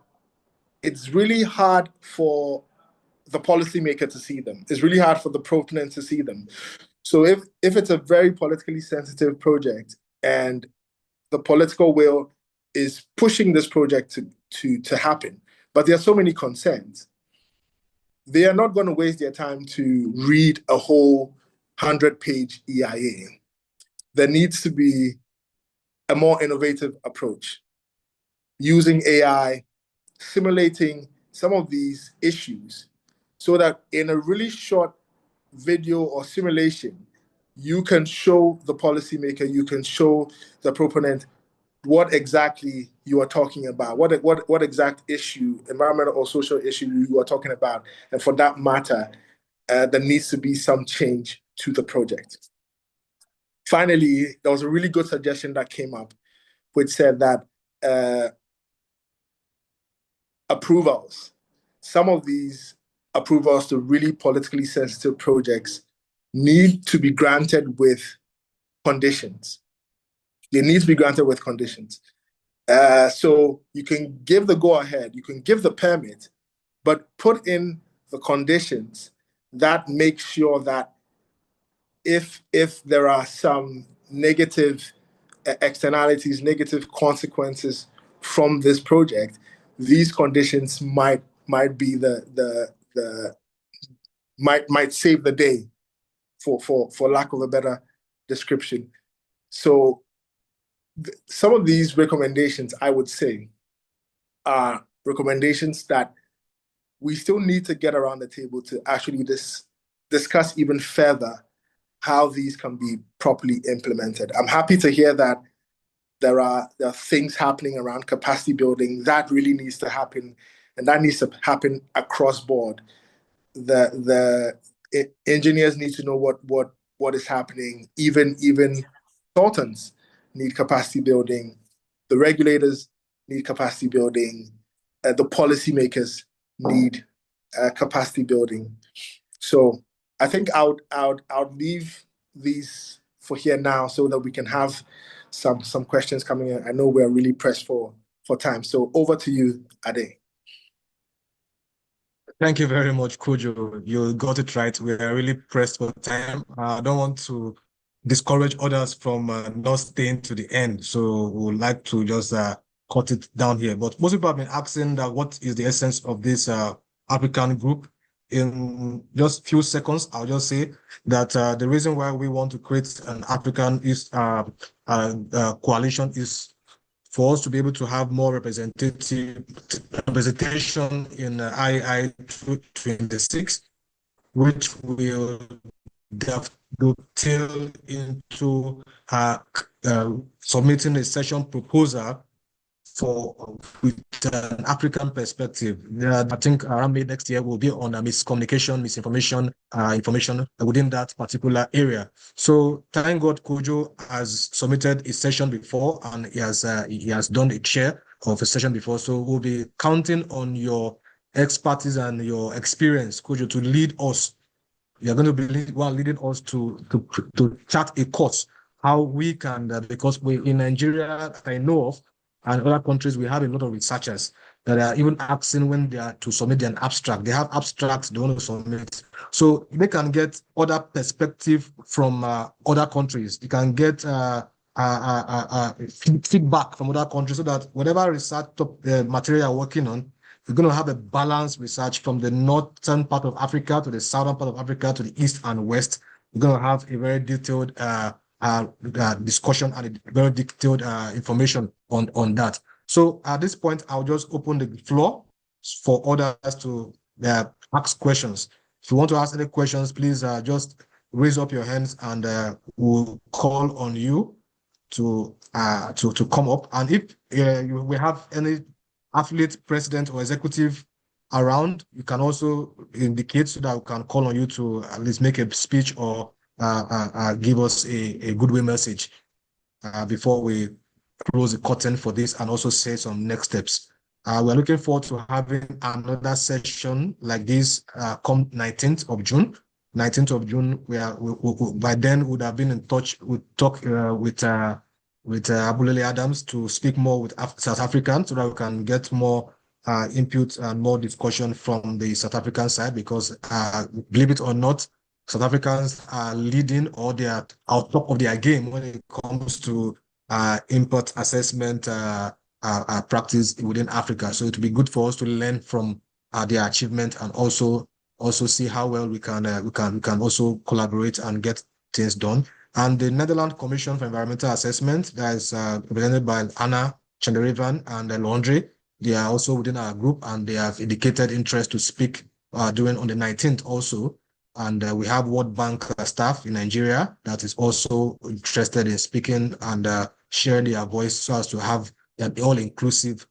it's really hard for the policymaker to see them. It's really hard for the proponent to see them. So if it's a very politically sensitive project and the political will is pushing this project to happen, but there are so many concerns, they are not going to waste their time to read a whole 100-page EIA. There needs to be a more innovative approach using AI, simulating some of these issues so that in a really short video or simulation, you can show the policymaker, you can show the proponent what exactly you are talking about, what exact issue, environmental or social issue you are talking about. And for that matter, there needs to be some change to the project. Finally, there was a really good suggestion that came up, which said that approvals, some of these approvals to really politically sensitive projects need to be granted with conditions. They need to be granted with conditions. So you can give the go-ahead, you can give the permit, but put in the conditions that make sure that if there are some negative externalities, negative consequences from this project, these conditions might be might save the day, for lack of a better description. So some of these recommendations, I would say, are recommendations that we still need to get around the table to actually discuss even further how these can be properly implemented. I'm happy to hear that there are things happening around capacity building that really needs to happen, and that needs to happen across board. The engineers need to know what is happening. Even consultants need capacity building. The regulators need capacity building. The policymakers need capacity building. So I think I'll leave these for here now so that we can have some questions coming in. I know we're really pressed for time. So over to you, Ade. Thank you very much, Kojo. You got it right. We are really pressed for time. I don't want to discourage others from not staying to the end. So we would like to just cut it down here. But most people have been asking that what is the essence of this African group. In just few seconds, I'll just say that the reason why we want to create an African coalition is for us to be able to have more representation in IAIA26, which will dovetail into submitting a session proposal with an African perspective. I think around May next year will be on miscommunication, misinformation, information within that particular area. So thank God Kojo has submitted a session before, and he has done a chair of a session before. So we'll be counting on your expertise and your experience, Kojo, to lead us. You're going to be leading us to chart a course how we can, because we in Nigeria, I know of, and other countries, we have a lot of researchers that are even asking when they are to submit an abstract. They have abstracts they want to submit. So they can get other perspective from other countries. You can get feedback from other countries so that whatever research material you're working on, you're going to have a balanced research from the northern part of Africa to the southern part of Africa to the east and west. We're going to have a very detailed discussion and a very detailed information on that. So at this point, I'll just open the floor for others to ask questions. If you want to ask any questions, please just raise up your hands and we'll call on you to come up. And if we have any affiliate president or executive around, you can also indicate so that we can call on you to at least make a speech or give us a goodwill message before we close the curtain for this and also say some next steps. We're looking forward to having another session like this come 19th of June. 19th of June, by then would have been in touch. We'll talk with Abulele Adams to speak more with South Africans so that we can get more input and more discussion from the South African side, because believe it or not, South Africans are leading or they are out top of their game when it comes to import assessment practice within Africa. So it will be good for us to learn from their achievement and also see how well we can also collaborate and get things done. And the Netherlands Commission for Environmental Assessment, that is represented by Anna Chandarevan and Laundry, they are also within our group and they have indicated interest to speak during on the 19th also. And we have World Bank staff in Nigeria that is also interested in speaking and sharing their voice so as to have an all-inclusive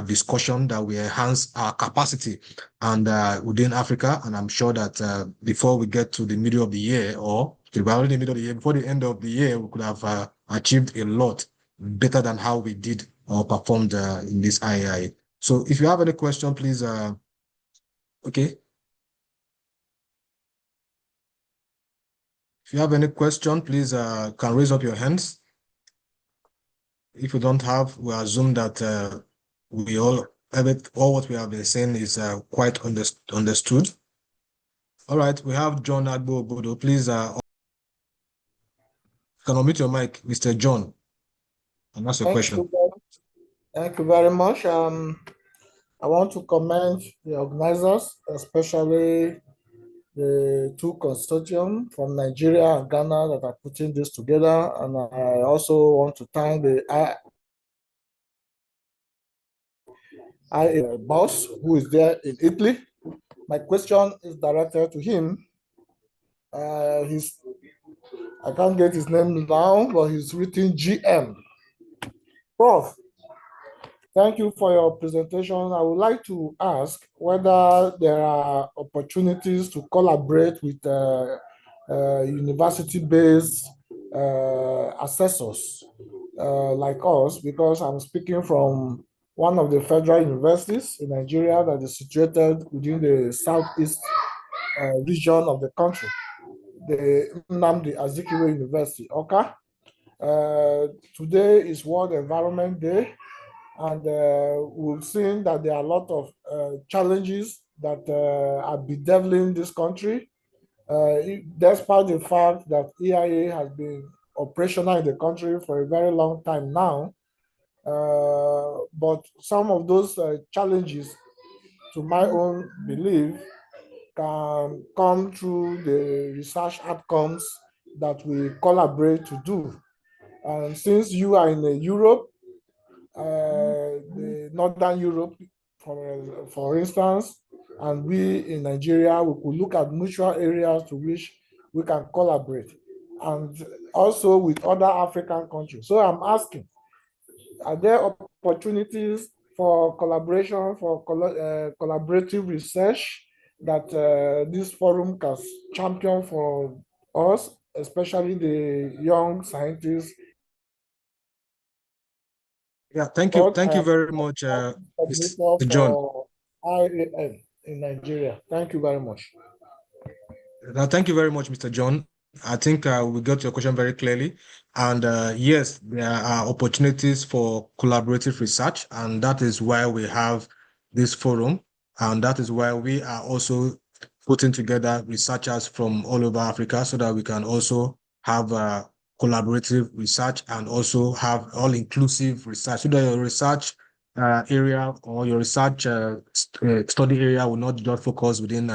discussion that will enhance our capacity and within Africa. And I'm sure that before we get to the middle of the year, or already the middle of the year, before the end of the year, we could have achieved a lot better than how we did or performed in this IAIA. So if you have any question, please, okay. If you have any question, please can raise up your hands. If you don't have, we assume that we all what we have been saying is quite understood. All right, we have John Agbo Obodo. Please can unmute your mic, Mr. John, and ask your question. Thank you very much. I want to commend the organizers, especially the two consortium from Nigeria and Ghana that are putting this together. And I also want to thank the IAIA boss who is there in Italy. My question is directed to him. I can't get his name now, but he's written GM. Prof, thank you for your presentation. I would like to ask whether there are opportunities to collaborate with university-based assessors like us, because I'm speaking from one of the federal universities in Nigeria that is situated within the southeast region of the country, the Nnamdi Azikiwe University, Oka. Today is World Environment Day, and we've seen that there are a lot of challenges that are bedeviling this country, despite the fact that EIA has been operational in the country for a very long time now. But some of those challenges, to my own belief, can come through the research outcomes that we collaborate to do. And since you are in Europe, the Northern Europe, for instance, and we in Nigeria, we could look at mutual areas to which we can collaborate, and also with other African countries. So I'm asking, are there opportunities for collaboration, for collaborative research that this forum can champion for us, especially the young scientists? Yeah, thank you very much, Mr. John. IAN in Nigeria. Thank you very much. Thank you very much, Mr. John. I think we got your question very clearly. And yes, there are opportunities for collaborative research, and that is why we have this forum. And that is why we are also putting together researchers from all over Africa so that we can also have collaborative research and also have all-inclusive research. So that your research area or your research study area will not just focus within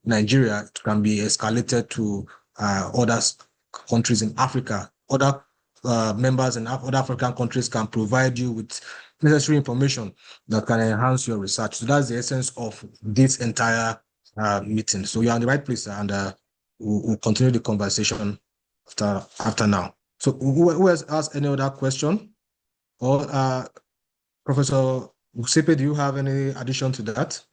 Nigeria. It can be escalated to other countries in Africa. Other members in other African countries can provide you with necessary information that can enhance your research. So that's the essence of this entire meeting. So you're in the right place, and we'll continue the conversation after now. So who has asked any other question? Or Professor Usepe, do you have any addition to that?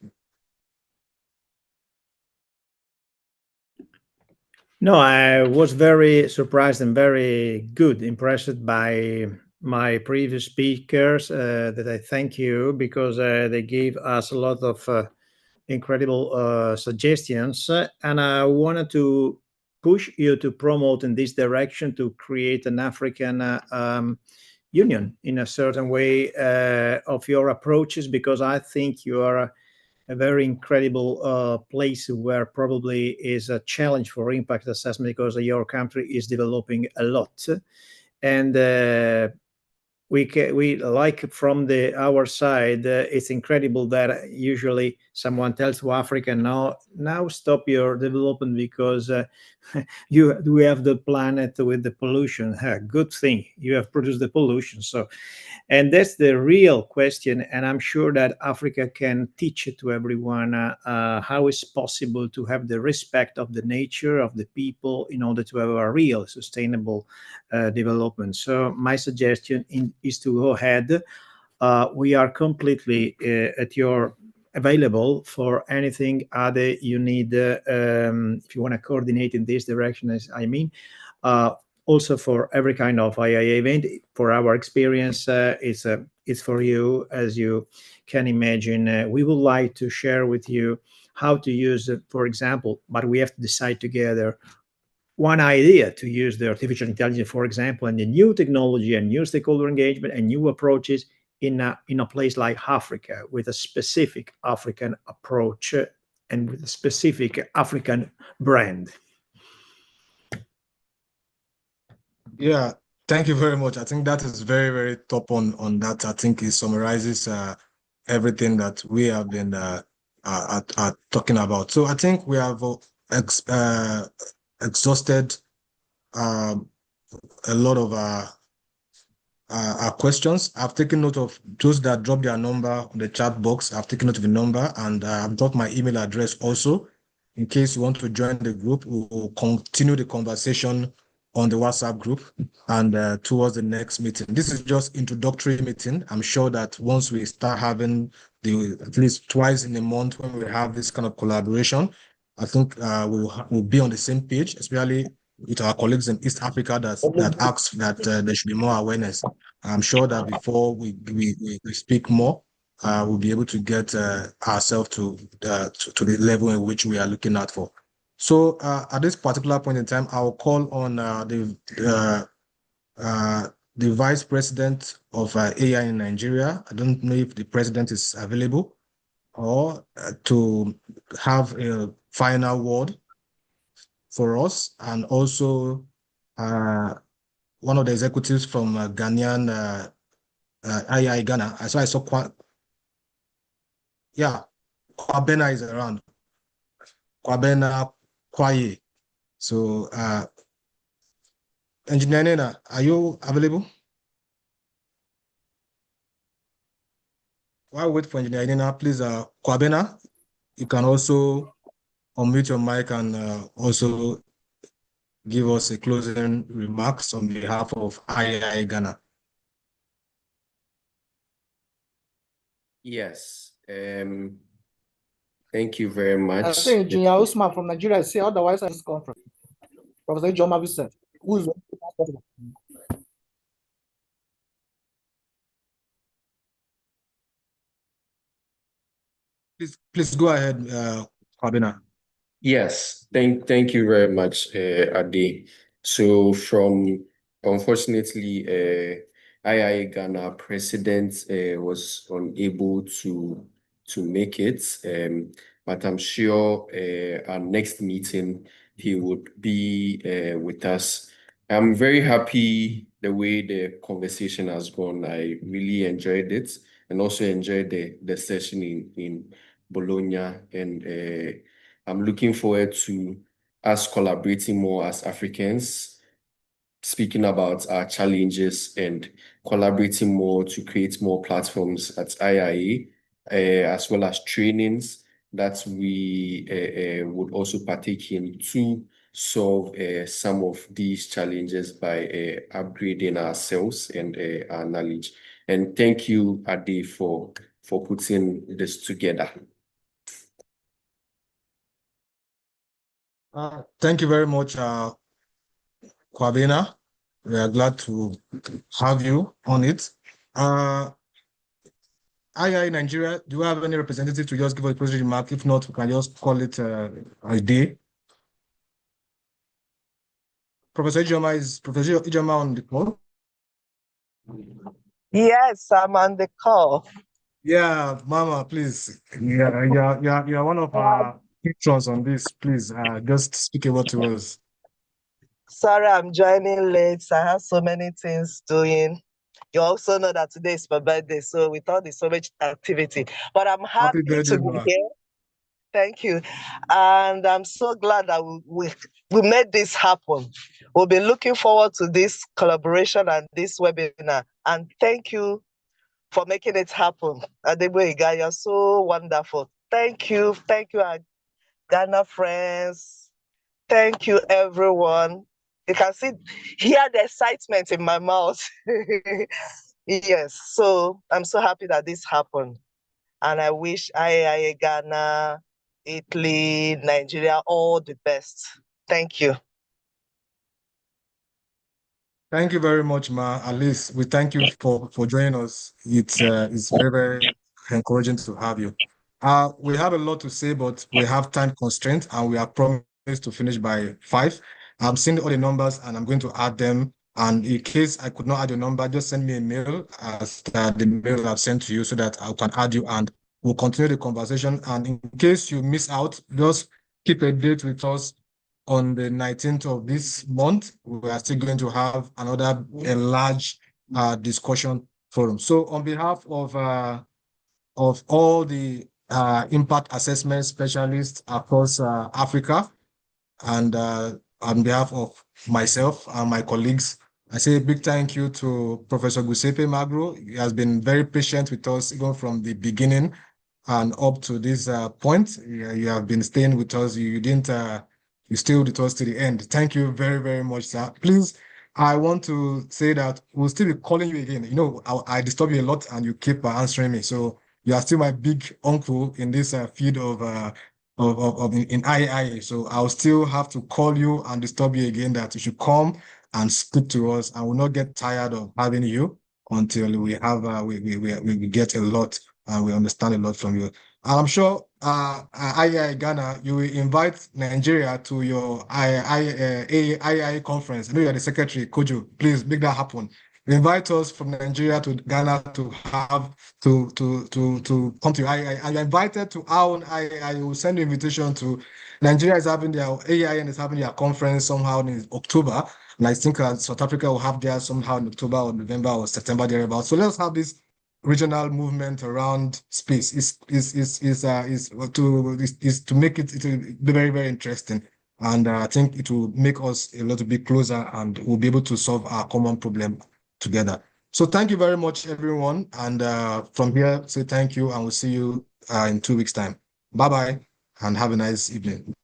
No, I was very surprised and very impressed by my previous speakers that I thank you because they gave us a lot of incredible suggestions. And I wanted to push you to promote in this direction to create an African union in a certain way of your approaches, because I think you are a very incredible place where probably is a challenge for impact assessment because your country is developing a lot. And we like from our side, it's incredible that usually someone tells to Africa, now stop your development because we have the planet with the pollution. Good thing you have produced the pollution. So, and that's the real question. And I'm sure that Africa can teach it to everyone how it's possible to have the respect of the nature, of the people, in order to have a real sustainable development. So my suggestion is to go ahead. We are completely at your available for anything other you need if you want to coordinate in this direction, as I mean. Also for every kind of IAIA event, for our experience, it's for you, as you can imagine. We would like to share with you how to use it, for example, but we have to decide together one idea to use the artificial intelligence, for example, and the new technology and new stakeholder engagement and new approaches in a place like Africa with a specific African approach and with a specific African brand. Yeah, thank you very much. I think that is very, very top on that. I think it summarizes everything that we have been talking about. So I think we have exhausted a lot of our questions. I've taken note of those that dropped their number on the chat box. I've taken note of the number, and I've dropped my email address also. In case you want to join the group, we will continue the conversation on the WhatsApp group and towards the next meeting. This is just introductory meeting. I'm sure that once we start having at least twice in a month when we have this kind of collaboration, I think we'll be on the same page, especially with our colleagues in East Africa that asks that there should be more awareness. I'm sure that before we speak more, we'll be able to get ourselves to the level in which we are looking at for. So at this particular point in time, I'll call on the Vice President of AEIAN in Nigeria. I don't know if the President is available or to have a final word for us, and also one of the executives from Ghanaian IAIA Ghana. I saw Kwabena is around. Kwabena Kwaye. So Engineer Nena, are you available? While we wait for Engineer Nena, please, Kwabena, you can also unmute your mic and also give us a closing remarks on behalf of IAIA Ghana. Yes. Thank you very much. I think Engineer Usman from Nigeria say otherwise at this conference. Professor John Mavison, who is Please go ahead, Kwabena. Yes, thank you very much, Ade. So unfortunately, IAIA Ghana president was unable to make it, but I'm sure our next meeting he would be with us. I'm very happy the way the conversation has gone. I really enjoyed it, and also enjoyed the session in Bologna, and I'm looking forward to us collaborating more as Africans, speaking about our challenges and collaborating more to create more platforms at IAIA, as well as trainings that we would also partake in to solve some of these challenges by upgrading ourselves and our knowledge. And thank you, Ade, for putting this together. Thank you very much, Kwabena. We are glad to have you on it. IAIA Nigeria, do you have any representative to just give a closing remark? If not, we can just call it a day. Professor Ijoma on the call? Yes, I'm on the call. Yeah, Mama, please. You're one of our patrons on this. Please, just speak a word to us. Sorry, I'm joining late. I have so many things doing. You also know that today is my birthday, so we thought there's so much activity. But I'm happy birthday, to be Ma. here. Thank you. And I'm so glad that we made this happen. We'll be looking forward to this collaboration and this webinar. And thank you for making it happen. Adegboyega, you're so wonderful. Thank you. Thank you, our Ghana friends. Thank you, everyone. You can hear the excitement in my mouth. Yes, so I'm so happy that this happened. And I wish IAIA Ghana, Italy, Nigeria, all the best. Thank you. Thank you very much, Ma. At least we thank you for joining us. It's very, very encouraging to have you. We have a lot to say, but we have time constraints, and we are promised to finish by 5. I'm seeing all the numbers, and I'm going to add them. And in case I could not add your number, just send me a mail as the mail I've sent to you so that I can add you, and we'll continue the conversation. And in case you miss out, just keep a date with us. On the 19th of this month, we are still going to have another large discussion forum. So on behalf of all the impact assessment specialists across Africa, and on behalf of myself and my colleagues, I say a big thank you to Professor Giuseppe Magro. He has been very patient with us even from the beginning and up to this point. You have been staying with us. You didn't. You stayed with us to the end. Thank you very, very much, sir. Please, I want to say that we'll still be calling you again. You know, I disturb you a lot, and you keep answering me. So you are still my big uncle in this field of in IAIA. So I'll still have to call you and disturb you again that you should come and speak to us. I will not get tired of having you until we have we get a lot and we understand a lot from you. I'm sure IAIA Ghana, you will invite Nigeria to your AEIA conference. I know you're the secretary, Kojo. Please make that happen. Invite us from Nigeria to Ghana to have to come to IAIA. And you're invited to our own IAIA. Will send you invitation to Nigeria is having their AEIN is having their conference somehow in October. And I think South Africa will have theirs somehow in October or November or September thereabouts. So let's have this regional movement around space is to make it be very, very interesting. And I think it will make us a little bit closer and we'll be able to solve our common problem together. So thank you very much, everyone. And from here, say thank you and we'll see you in 2 weeks' time. Bye-bye and have a nice evening.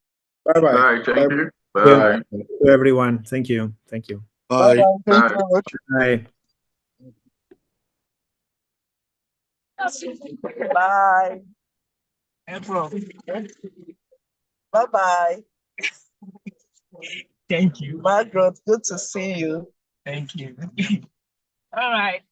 Bye-bye. All right, thank you. Bye. To everyone. Thank you. Thank you. Bye. Bye. Thank you very much. Bye. Bye. Bye-bye. Thank you. Margaret, good to see you. Thank you. All right.